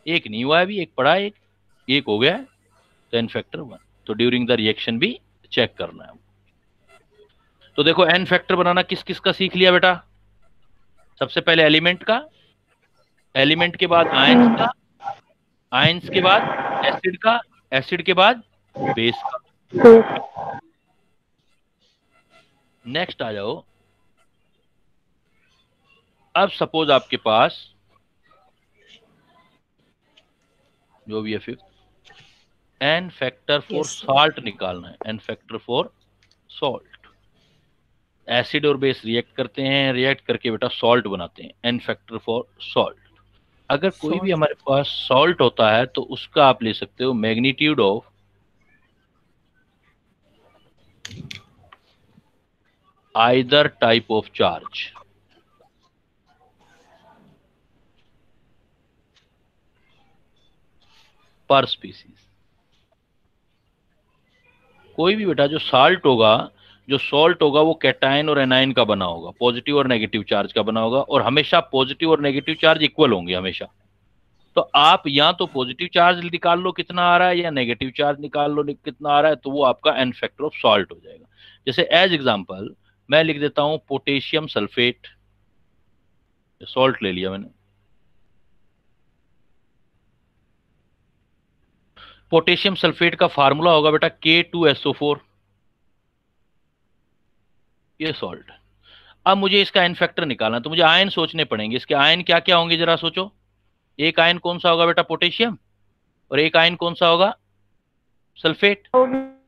एक नहीं हुआ है अभी, एक पड़ा है, एक हो गया है, तो एन फैक्टर 1। तो ड्यूरिंग द रिएक्शन भी चेक करना है। तो देखो एन फैक्टर बनाना किस किस का सीख लिया बेटा? सबसे पहले एलिमेंट का, एलिमेंट के बाद आयंस का, आयंस के बाद एसिड का, एसिड के बाद बेस का। नेक्स्ट आ जाओ, अब सपोज आपके पास जो भी है 5th, n factor for Yes, sir. Salt निकालना है। N factor for salt, acid और बेस रिएक्ट करते हैं, रिएक्ट करके बेटा सॉल्ट बनाते हैं। एन फैक्टर फॉर सॉल्ट, अगर कोई भी Salt. हमारे पास सॉल्ट होता है तो उसका आप ले सकते हो magnitude of either type of charge. पर स्पीसीज, कोई भी बेटा जो साल्ट होगा, जो सॉल्ट होगा वो कैटायन और एनायन का बना होगा, पॉजिटिव और नेगेटिव चार्ज का बना होगा, और हमेशा पॉजिटिव और नेगेटिव चार्ज इक्वल होंगे हमेशा। तो आप या तो पॉजिटिव चार्ज निकाल लो कितना आ रहा है, या नेगेटिव चार्ज निकाल लो कितना आ रहा है, तो वो आपका एन फैक्टर ऑफ सॉल्ट हो जाएगा। जैसे एज एग्जांपल मैं लिख देता हूं पोटेशियम सल्फेट, सॉल्ट ले लिया मैंने। पोटेशियम सल्फेट का फार्मूला होगा बेटा K2SO4, ये सॉल्ट। अब मुझे इसका आयन फैक्टर निकालना है, तो मुझे आयन सोचने पड़ेंगे। इसके आयन क्या क्या होंगे जरा सोचो। एक आयन कौन सा होगा बेटा? पोटेशियम। और एक आयन कौन सा होगा? सल्फेट।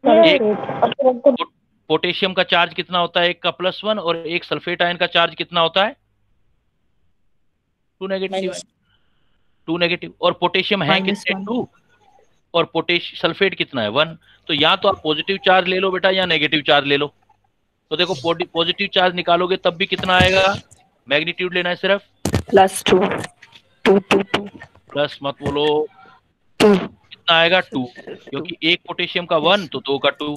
एक पोटेशियम का चार्ज कितना होता है? 1 का +1, और एक सल्फेट आयन का चार्ज कितना होता है? 2 नेगेटिव। 2 नेगेटिव। और पोटेशियम है कितने? 2। और सल्फेट कितना है? 1। तो या तो आप पॉजिटिव चार्ज ले लो बेटा या नेगेटिव चार्ज ले लो। तो देखो पॉजिटिव चार्ज निकालोगे तब भी कितना आएगा? मैग्नीट्यूड लेना है सिर्फ। +2 2 2 2 प्लस मत बोलो, 2 कितना आएगा? 2, क्योंकि एक पोटेशियम का 1 तो 2 का 2।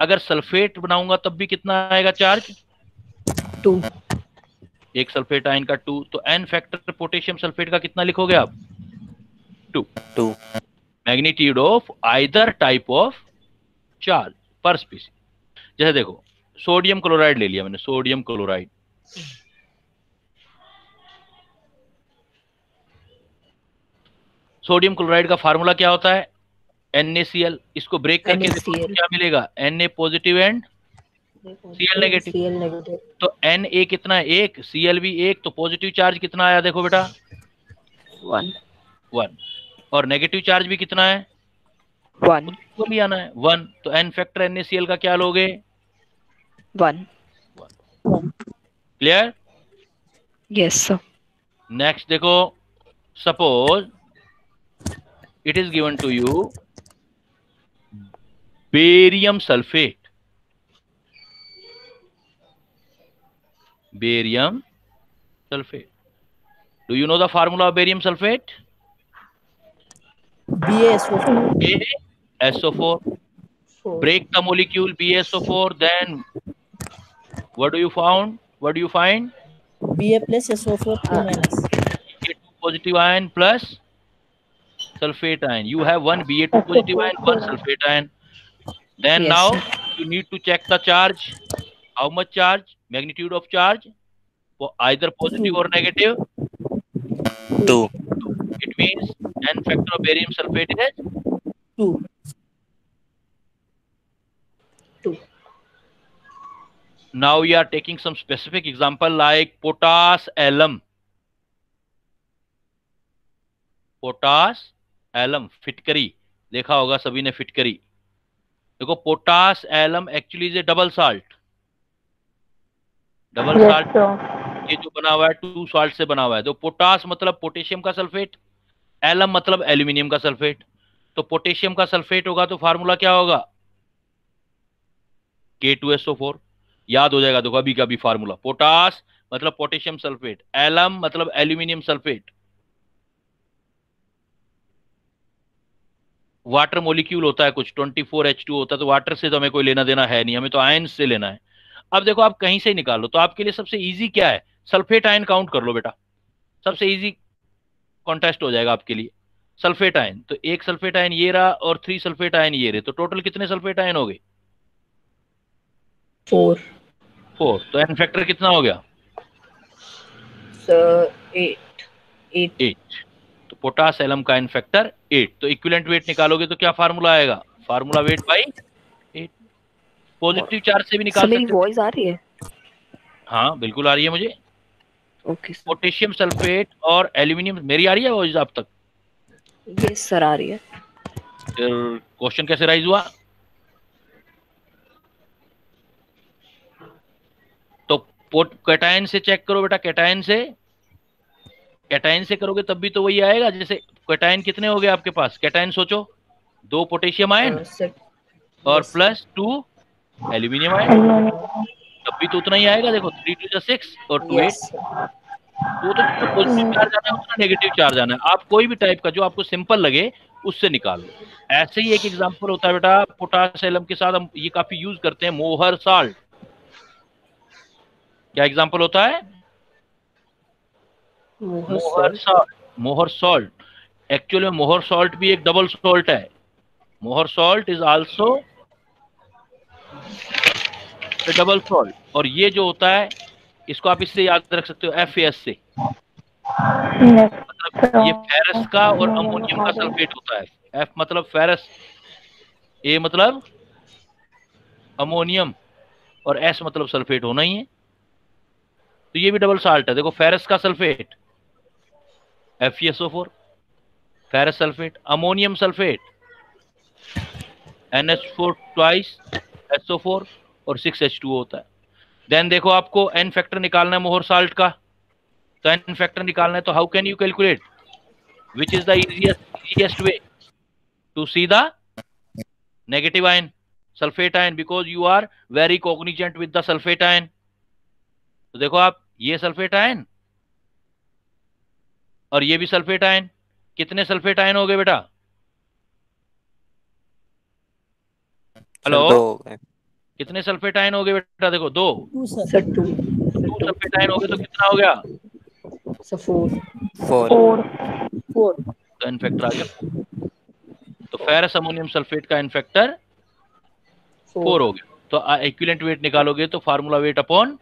अगर सल्फेट बनाऊंगा तब भी कितना आएगा चार्ज? 2। एक सल्फेट आयन का 2। तो एन फैक्टर पोटेशियम सल्फेट का कितना लिखोगे आप? 2। Magnitude of either type of charge पर स्पीसीज। जैसे देखो सोडियम क्लोराइड ले लिया मैंने, सोडियम क्लोराइड। सोडियम क्लोराइड का फार्मूला क्या होता है? NaCl। इसको ब्रेक करके देखो क्या मिलेगा? Na positive and Cl negative. तो Na कितना है? 1, Cl भी 1, तो पॉजिटिव चार्ज कितना आया देखो बेटा? 1। और नेगेटिव चार्ज भी कितना है? 1 वो भी आना है 1। तो एन फैक्टर NaCl का क्या लोगे? 1। क्लियर? Yes sir. नेक्स्ट देखो, suppose it is given to you barium sulphate. Barium sulfate. Do you know the formula of barium sulfate? BaSO4. BaSO4. Break the molecule BaSO4, then what do you found? What do you find? Ba plus SO4 2 minus. Ba2 positive ion plus sulfate ion. You have one Ba2 positive ion, one sulfate ion. Then Yes, now sir. you need to check the charge. How much charge? Magnitude of charge for either positive or negative? 2. It means n factor of barium sulfate is 2. Now we are taking some specific example like potash alum. Potash alum, फिटकरी देखा होगा सभी ने, फिटकरी। देखो potash alum actually is a double salt. Double salt ये जो बना हुआ है 2 साल्ट से बना हुआ है। तो पोटास मतलब पोटेशियम का सल्फेट, एलम मतलब एल्यूमिनियम का सल्फेट। तो पोटेशियम का सल्फेट होगा तो फार्मूला क्या होगा? K2SO4। याद हो जाएगा देखो अभी का भी फार्मूला। पोटास मतलब पोटेशियम सल्फेट, एलम मतलब एल्यूमिनियम सल्फेट। वाटर मोलिक्यूल होता है कुछ 24H2 होता है, तो वाटर से तो हमें कोई लेना देना है नहीं, हमें तो आयन से लेना है। अब देखो आप कहीं से ही निकाल लो, तो आपके लिए सबसे इजी क्या है? सल्फेट आयन काउंट कर लो बेटा, सबसे इजी कॉन्टेस्ट हो जाएगा आपके लिए। सल्फेट आयन, तो एक सल्फेट आयन ये रहा और 3 सल्फेट आयन ये रहे, तो टोटल कितने सल्फेट आयन हो गए? 4 तो एन फैक्टर कितना हो गया? 8 तो पोटास एलम का एन फैक्टर 8। तो इक्विवेलेंट वेट निकालोगे तो क्या फार्मूला आएगा? Formula weight by 8। Positive charge से भी निकाल सकते मेरी हो। वॉइस आ रही है? हाँ बिल्कुल आ रही है मुझे। Okay sir. पोटेशियम सल्फेट और एल्यूमिनियम, मेरी आ रही है वॉइस आप तक? यस सर आ रही है। फिर क्वेश्चन कैसे राइज हुआ? तो कैटायन से चेक करो बेटा, कैटायन से करोगे तब भी तो वही आएगा। जैसे कैटायन कितने हो गए आपके पास? कैटायन सोचो, 2 पोटेशियम आयन और प्लस 2 एल्यूमिनियम आयन, तब भी तो उतना ही आएगा। देखो 3 to 6 और 2 8। तो जितना पॉजिटिव चार्ज आना है उतना नेगेटिव चार्ज आना है। आप कोई भी टाइप का जो आपको सिंपल लगे उससे निकाल लो। ऐसे ही एक एग्जांपल होता है बेटा पोटाश एलम के साथ, हम ये काफी यूज करते हैं, मोहर साल्ट। क्या एग्जांपल होता है? मोहर सॉल्ट। एक्चुअली में मोहर सॉल्ट भी एक डबल सॉल्ट है। मोहर salt is also double salt. और ये जो होता है इसको आप इससे याद रख सकते हो, FAS से। मतलब ये फेरस का और अमोनियम का सल्फेट होता है। एफ मतलब फेरस, ए मतलब अमोनियम और एस मतलब सल्फेट होना ही है। तो ये भी डबल साल्ट है। देखो फेरस का sulphate FeSO4, ferrous sulphate, ammonium sulphate NH4 twice SO4 और 6H2O होता है। देन देखो आपको एन फैक्टर निकालना है मोहर साल्ट का, तो एन फैक्टर निकालना है, तो how can you calculate, which is the easiest way to see the negative ion, sulfate ion, because you are very cognizant with the sulfate ion। तो देखो आप, ये सल्फेट आयन और ये भी सल्फेट आयन, कितने सल्फेट आयन हो गए बेटा? हेलो, सर 2 हो गए। कितने सल्फेट आयन हो गए बेटा? देखो 2 2 सर। सर 2 सल्फेट आयन हो गए, तो कितना हो गया? सर 4 4 4 तो एन फैक्टर आ गया 4। तो फेरस अमोनियम सल्फेट का एन फैक्टर 4 हो गया। तो इक्विवेलेंट वेट निकालोगे तो फार्मूला वेट अपॉन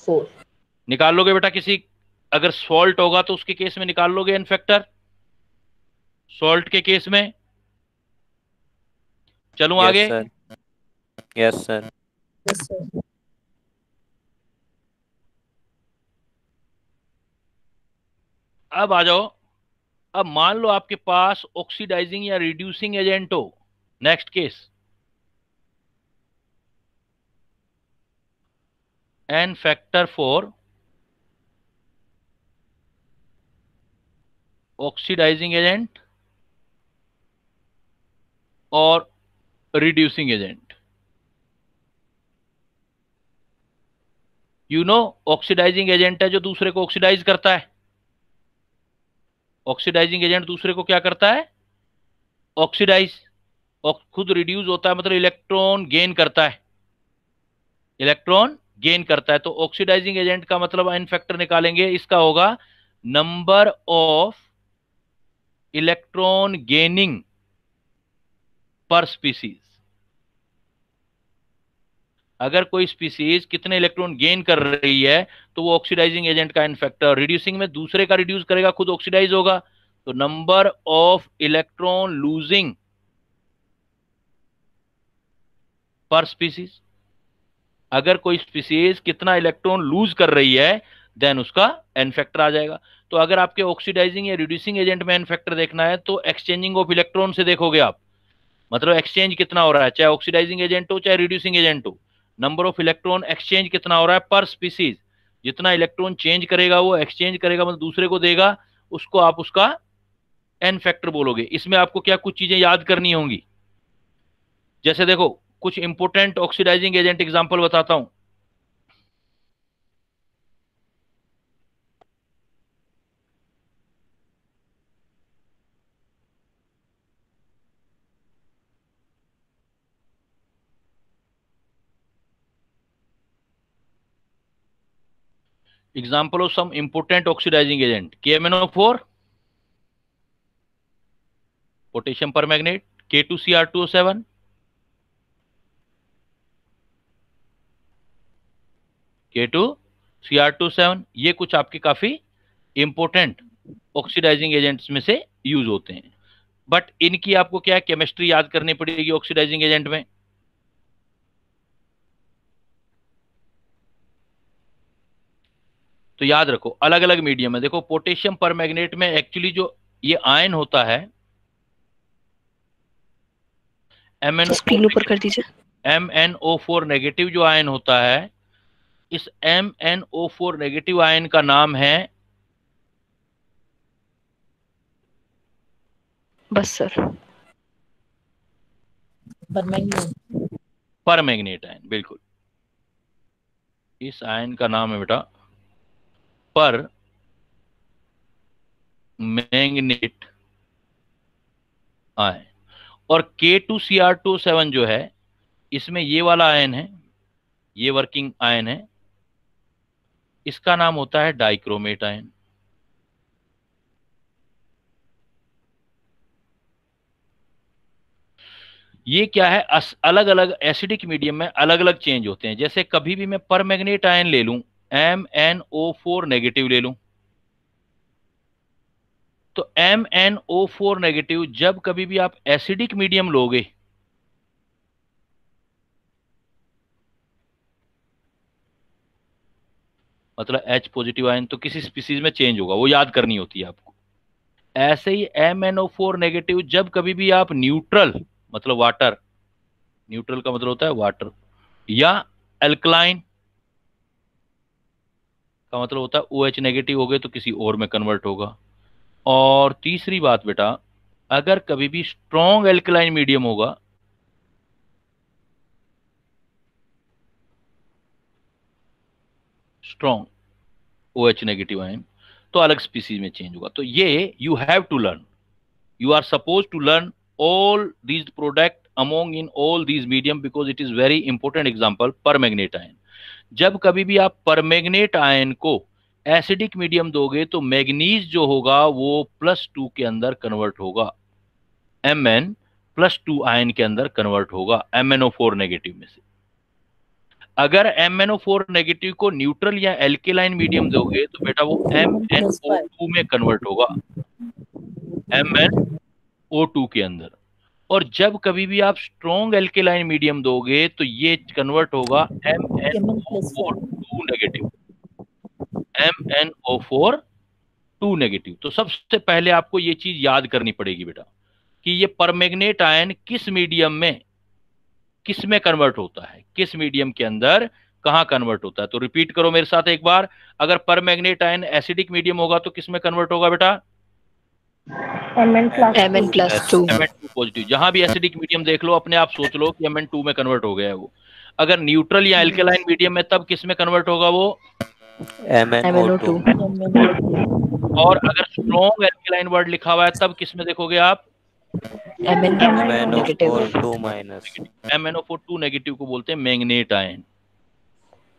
4 निकाल लोगे बेटा। किसी अगर सॉल्ट होगा तो उसके केस में निकाल लोगे एन फैक्टर, सॉल्ट के केस में। चलूं आगे? Yes sir. Yes sir. अब आ जाओ। अब मान लो आपके पास ऑक्सीडाइजिंग या रिड्यूसिंग एजेंट हो। Next case, n factor for oxidising agent और reducing agent. You know, oxidising agent है जो दूसरे को ऑक्सीडाइज करता है। ऑक्सीडाइजिंग एजेंट दूसरे को क्या करता है? ऑक्सीडाइज। और खुद रिड्यूस होता है, मतलब इलेक्ट्रॉन गेन करता है, इलेक्ट्रॉन गेन करता है। तो ऑक्सीडाइजिंग एजेंट का मतलब एन फैक्टर निकालेंगे, इसका होगा नंबर ऑफ इलेक्ट्रॉन गेनिंग पर स्पीसीज। अगर कोई स्पीसीज कितने इलेक्ट्रॉन गेन कर रही है तो वो ऑक्सीडाइजिंग एजेंट का एन फैक्टर। रिड्यूसिंग में दूसरे का रिड्यूस करेगा, खुद ऑक्सीडाइज होगा, तो नंबर ऑफ इलेक्ट्रॉन लूजिंग पर स्पीसीज। अगर कोई स्पीसीज कितना इलेक्ट्रॉन लूज कर रही है देन उसका एन फैक्टर आ जाएगा। तो अगर आपके ऑक्सीडाइजिंग या रिड्यूसिंग एजेंट में एन फैक्टर देखना है तो एक्सचेंजिंग ऑफ इलेक्ट्रॉन से देखोगे आप, मतलब एक्सचेंज कितना हो रहा है, चाहे ऑक्सीडाइजिंग एजेंट हो चाहे रिड्यूसिंग एजेंट हो। नंबर ऑफ इलेक्ट्रॉन एक्सचेंज कितना हो रहा है पर स्पीसीज। जितना इलेक्ट्रॉन चेंज करेगा वो एक्सचेंज करेगा, मतलब दूसरे को देगा, उसको आप उसका एन फैक्टर बोलोगे। इसमें आपको क्या कुछ चीजें याद करनी होंगी। जैसे देखो, कुछ इंपोर्टेंट ऑक्सीडाइजिंग एजेंट एग्जांपल बताता हूं। Example of some important oxidizing agent: KMnO4, potassium permanganate, K2Cr2O7, K2Cr2O7। ये कुछ आपके काफी इंपोर्टेंट ऑक्सीडाइजिंग एजेंट्स में से यूज होते हैं। बट इनकी आपको क्या है, केमिस्ट्री याद करनी पड़ेगी ऑक्सीडाइजिंग एजेंट में। तो याद रखो, अलग अलग मीडियम है। देखो पोटेशियम परमैंगनेट में एक्चुअली जो ये आयन होता है स्क्रीन ऊपर कर दीजिए। MnO4 नेगेटिव जो आयन होता है, इस MnO4 नेगेटिव आयन का नाम है, बस सर, परमैंगनेट आयन। बिल्कुल, इस आयन का नाम है बेटा पर मैंगनेट आयन। और K2Cr2O7 जो है, इसमें ये वाला आयन है, ये वर्किंग आयन है, इसका नाम होता है डाइक्रोमेट आयन। ये क्या है, अलग अलग एसिडिक मीडियम में अलग अलग चेंज होते हैं। जैसे कभी भी मैं परमैंगनेट आयन ले लूं, MnO4 नेगेटिव ले लूं, तो MnO4 नेगेटिव जब कभी भी आप एसिडिक मीडियम लोगे, मतलब H पॉजिटिव आयन, तो किसी स्पीसीज में चेंज होगा, वो याद करनी होती है आपको। ऐसे ही MnO4 नेगेटिव जब कभी भी आप न्यूट्रल, मतलब वाटर, न्यूट्रल का मतलब होता है वाटर, या अल्कलाइन का मतलब होता है OH नेगेटिव हो गए तो किसी और में कन्वर्ट होगा। और तीसरी बात बेटा, अगर कभी भी स्ट्रॉन्ग एल्कलाइन मीडियम होगा, स्ट्रॉन्ग OH नेगेटिव आयन, तो अलग स्पीसीज में चेंज होगा। तो ये you have to learn, you are supposed to learn all these product among in all these medium because it is very important example permanganate ion। जब कभी भी आप परमैंगनेट आयन को एसिडिक मीडियम दोगे तो मैग्नीज जो होगा वो +2 के अंदर कन्वर्ट होगा, Mn+2 आयन के अंदर कन्वर्ट होगा MnO4 नेगेटिव में से। अगर MnO4 नेगेटिव को न्यूट्रल या एल्केलाइन मीडियम दोगे तो बेटा वो MnO2 में कन्वर्ट होगा, MnO2 के अंदर। और जब कभी भी आप स्ट्रॉन्ग एल्केलाइन मीडियम दोगे तो ये कन्वर्ट होगा MnO4 नेगेटिव, MnO4 नेगेटिव। तो सबसे पहले आपको ये चीज याद करनी पड़ेगी बेटा कि ये परमैंगनेट आयन किस मीडियम में, किस में कन्वर्ट होता है, किस मीडियम के अंदर कहां कन्वर्ट होता है। तो रिपीट करो मेरे साथ एक बार, अगर परमैंगनेट आयन एसिडिक मीडियम होगा तो किस में कन्वर्ट होगा बेटा, Mn+2। Mn2 positive. जहां भी एसिडिक मीडियम देख लो अपने आप सोच लो कि Mn2 में कन्वर्ट हो गया है वो। अगर न्यूट्रल या एल्केलाइन मीडियम में तब किस में कन्वर्ट होगा वो, MnO2। और अगर स्ट्रॉन्ग एल्केलाइन वर्ड लिखा हुआ है तब किस में देखोगे आप, MnO4 MnO4 नेगेटिव को बोलते हैं मैंगनेट आयन।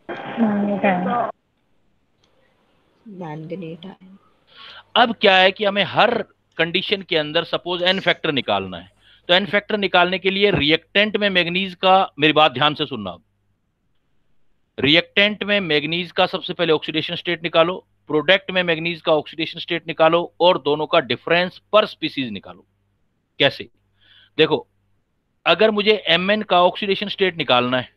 मैंगनीट आयन। अब क्या है कि हमें हर कंडीशन के अंदर सपोज एन फैक्टर निकालना है, तो एन फैक्टर निकालने के लिए रिएक्टेंट में मैग्नीज का, मेरी बात ध्यान से सुनना, रिएक्टेंट में मैग्नीज का सबसे पहले ऑक्सीडेशन स्टेट निकालो, प्रोडक्ट में मैग्नीज का ऑक्सीडेशन स्टेट निकालो, और दोनों का डिफरेंस पर स्पीसीज निकालो। कैसे, देखो अगर मुझे Mn का ऑक्सीडेशन स्टेट निकालना है,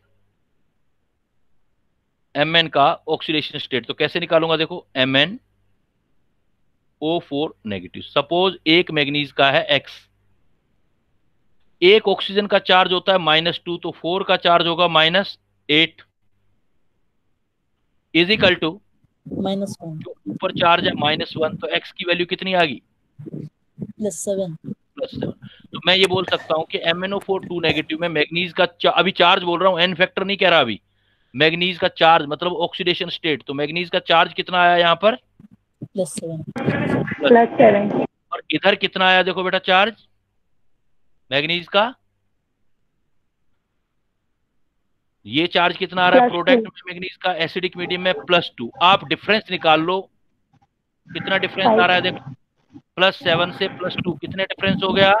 Mn का ऑक्सीडेशन स्टेट, तो कैसे निकालूंगा, देखो MnO4 नेगेटिव, सपोज एक मैग्नीज का है X, एक ऑक्सीजन का चार्ज होता है -2, तो 4 का चार्ज होगा -8 इजिकल टू -1 जो ऊपर चार्ज है -1, तो X की वैल्यू कितनी आ गई, +7। +7। तो मैं ये बोल सकता हूं कि MnO4 नेगेटिव में मैग्नीज का अभी चार्ज बोल रहा हूं, एन फैक्टर नहीं कह रहा, अभी मैग्नीज का चार्ज मतलब ऑक्सीडेशन स्टेट, तो मैग्नीज का चार्ज कितना आया यहाँ पर, +7। और इधर कितना आया देखो बेटा चार्ज मैग्नीज का, ये चार्ज कितना आ रहा है प्रोडक्ट में मैग्नीज का एसिडिक मीडियम में, +2। आप डिफरेंस निकाल लो, कितना डिफरेंस आ रहा है देखो, +7 से +2 कितने डिफरेंस हो गया,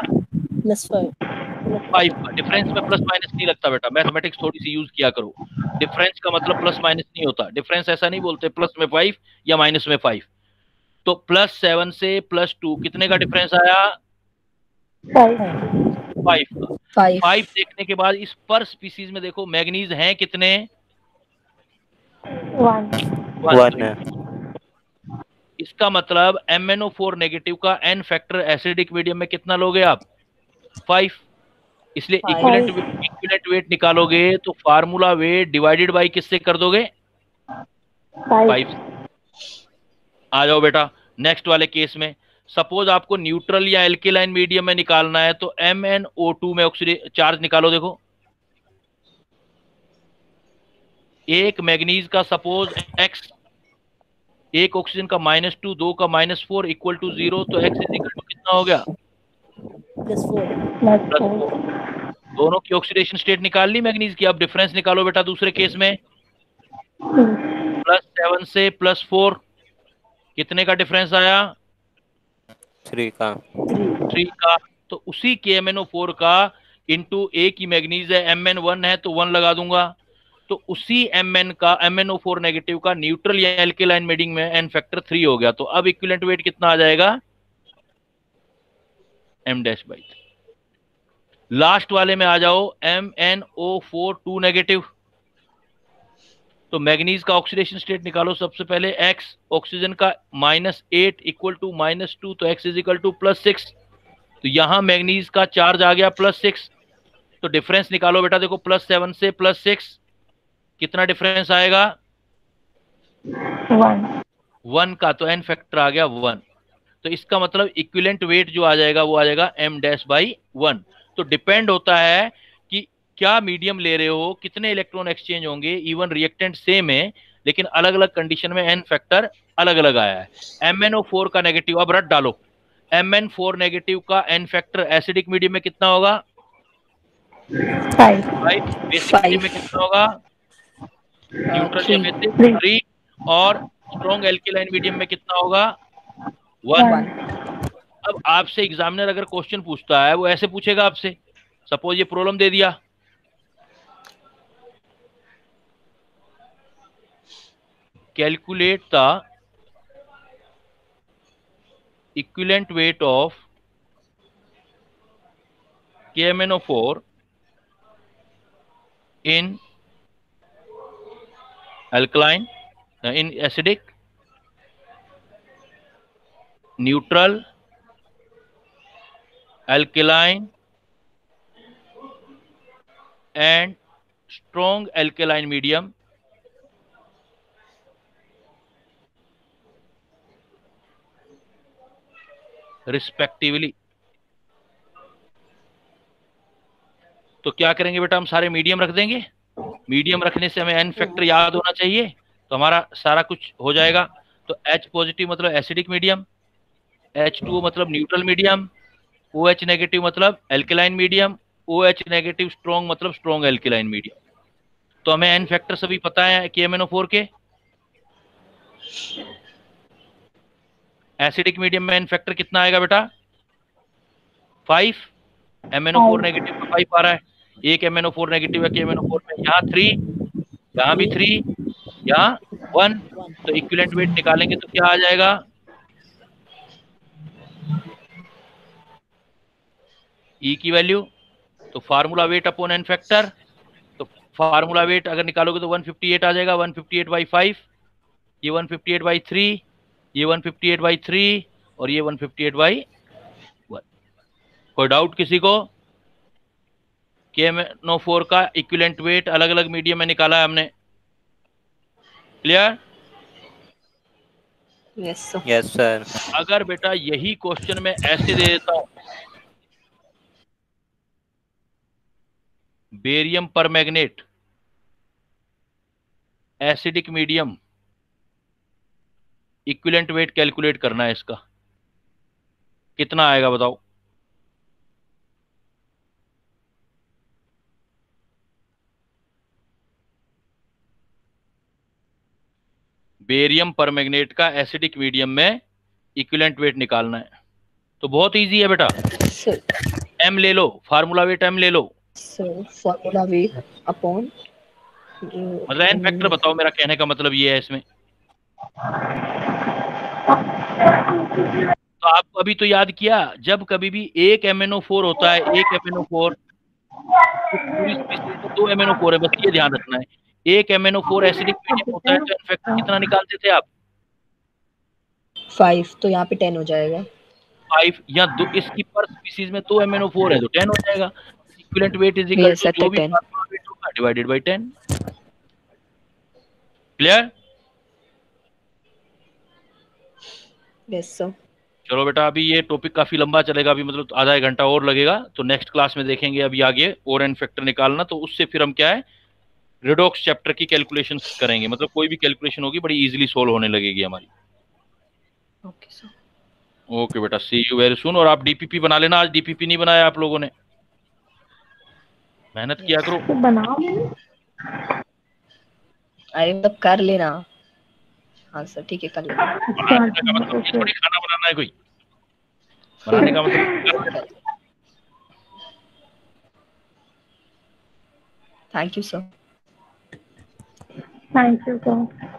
+5। 5 का। डिफरेंस में प्लस माइनस नहीं लगता बेटा, मैथमेटिक्स थोड़ी सी यूज किया करो। डिफरेंस का मतलब प्लस माइनस नहीं होता, डिफरेंस ऐसा नहीं बोलते प्लस में 5 या माइनस में 5। तो +7 से +2 कितने का डिफरेंस आया, 5 का। 5 देखने के बाद इस पर स्पीसीज में देखो मैग्नीज हैं कितने, 1। 1। इसका मतलब MnO4 नेगेटिव का एन फैक्टर एसिडिक मीडियम में कितना लोगे आप, 5। इसलिए इक्विवेलेंट वेट निकालोगे तो फार्मूला वेट डिवाइडेड बाय किससे कर दोगे, 5। आ जाओ बेटा नेक्स्ट वाले केस में, सपोज आपको न्यूट्रल या एल्केलाइन मीडियम में निकालना है, तो MnO2 में ऑक्सीडेशन चार्ज निकालो। देखो एक मैग्नीज का सपोज X, एक ऑक्सीजन का -2, 2 का -4 इक्वल टू 0, तो X इक्वल टू कितना हो गया, +4। दोनों की ऑक्सीडेशन स्टेट निकाल ली मैग्नीज की। अब डिफरेंस निकालो बेटा दूसरे केस में, +7 से +4 कितने का डिफरेंस आया, 3 का। 3 का। तो उसी के MnO4 का इंटू ए की मैग्नीज है, Mn1 है तो 1 लगा दूंगा। तो उसी Mn का MnO4 नेगेटिव का न्यूट्रल या एल्केलाइन मीडियम में एन फैक्टर 3 हो गया। तो अब इक्विवेलेंट वेट कितना आ जाएगा, m डैश बाई 3। लास्ट वाले में आ जाओ, MnO4 2 नेगेटिव। तो मैग्नीज का ऑक्सीडेशन स्टेट निकालो सबसे पहले। X ऑक्सीजन का -8 इक्वल टू -2, तो X इज इक्वल टू +6। तो यहां मैग्नीज का चार्ज आ गया +6। तो डिफरेंस निकालो बेटा, देखो +7 से +6 कितना डिफरेंस आएगा? 1 का, तो एन फैक्टर आ गया 1। तो इसका मतलब इक्विवेलेंट वेट जो आ जाएगा वो आ जाएगा m डैश बाई 1। तो डिपेंड होता है कि क्या मीडियम ले रहे हो, कितने इलेक्ट्रॉन एक्सचेंज होंगे। इवन रिएक्टेंट सेम है लेकिन अलग अलग कंडीशन में एन फैक्टर अलग अलग आया है। MnO4 का नेगेटिव अब रट डालो। Mn4 नेगेटिव का एन फैक्टर एसिडिक मीडियम में कितना होगा? 5 बेसिक मीडियम में कितना होगा? न्यूट्रल या बेसिक 3। और स्ट्रॉन्ग एल्केलाइन मीडियम में कितना होगा? 1। अब आपसे एग्जामिनर अगर क्वेश्चन पूछता है वो ऐसे पूछेगा आपसे, सपोज ये प्रॉब्लम दे दिया, calculate the equivalent weight of KMnO4 in alkaline, in acidic, neutral, alkaline and strong alkaline medium respectively। तो क्या करेंगे बेटा, हम सारे मीडियम रख देंगे। मीडियम रखने से हमें एन फैक्टर याद होना चाहिए, तो हमारा सारा कुछ हो जाएगा। तो H पॉजिटिव मतलब एसिडिक मीडियम, H2O मतलब न्यूट्रल मीडियम, OH नेगेटिव मतलब alkaline medium, OH negative strong मतलब स्ट्रॉन्ग एल्केलाइन मीडियम। तो हमें एन फैक्टर सभी पता है KMnO4 के। एसिडिक मीडियम में एन फैक्टर कितना आएगा बेटा? 5। MnO4 नेगेटिव का 5 आ रहा है। एक MnO4 नेगेटिव है KMnO4 में, यहाँ 3, यहाँ भी 3, यहाँ 1। तो इक्विवेलेंट वेट निकालेंगे तो क्या आ जाएगा? E की वैल्यू, तो formula weight upon n factor. तो फार्मूला वेट अगर निकालोगे तो 158 आ जाएगा। 158/5, ये 158/3, ये 158/3 और ये 158/1। कोई डाउट किसी को? KMnO4 का इक्विवेलेंट वेट अलग अलग मीडियम में निकाला है हमने। क्लियर? Yes sir. अगर बेटा यही क्वेश्चन में ऐसे दे देता हूं, बेरियम पर magnet acidic medium, equivalent weight calculate करना है, इसका कितना आएगा बताओ? बेरियम पर मैग्नेट का एसिडिक मीडियम में इक्विवेलेंट वेट निकालना है। तो बहुत इजी है बेटा, M ले लो, फार्मूला वेट M ले लो। फॉर्मूला वेट अपॉन मतलब एन फैक्टर बताओ, मेरा कहने का मतलब ये है इसमें। तो आपको अभी तो याद किया, जब कभी भी एक MnO4 होता है, एक MnO4, पूरी स्पीशीज में 2 MnO4 है, बस ये ध्यान रखना है। एक MnO4 एसिडिक मीडियम होता है तो एन फैक्टर कितना निकालते थे आप? 5, तो यहाँ पे 10 हो जाएगा। 5 या 2, इसकी पर स्पीशीज में 2 MnO4 है तो 10 हो जाएगा। Equivalent weight is equal to जो भी फार्मूला वेट होगा divided by 10। Clear? Yes sir. चलो बेटा, अभी ये टॉपिक काफी लंबा चलेगा, अभी मतलब आधा एक घंटा और लगेगा, तो नेक्स्ट क्लास में देखेंगे अभी आगे और एन फैक्टर निकालना। तो उससे फिर हम क्या है, रिडॉक्स चैप्टर की कैलकुलेशन करेंगे, मतलब कोई भी कैलकुलेशन होगी बड़ी इजीली सोल्व होने लगेगी हमारी। Okay sir. ओके बेटा, सी यू वेरी सून। और आप डीपीपी बना लेना, आज डीपीपी नहीं बनाया आप लोगों ने, मेहनत किया करो। तो बनाओ। अरे मतलब कर लेना। हाँ सर ठीक है, कर लेना। बनाने का मतलब ये थोड़ी खाना बनाना है कोई, बनाने का मतलब। Thank you sir. Thank you sir.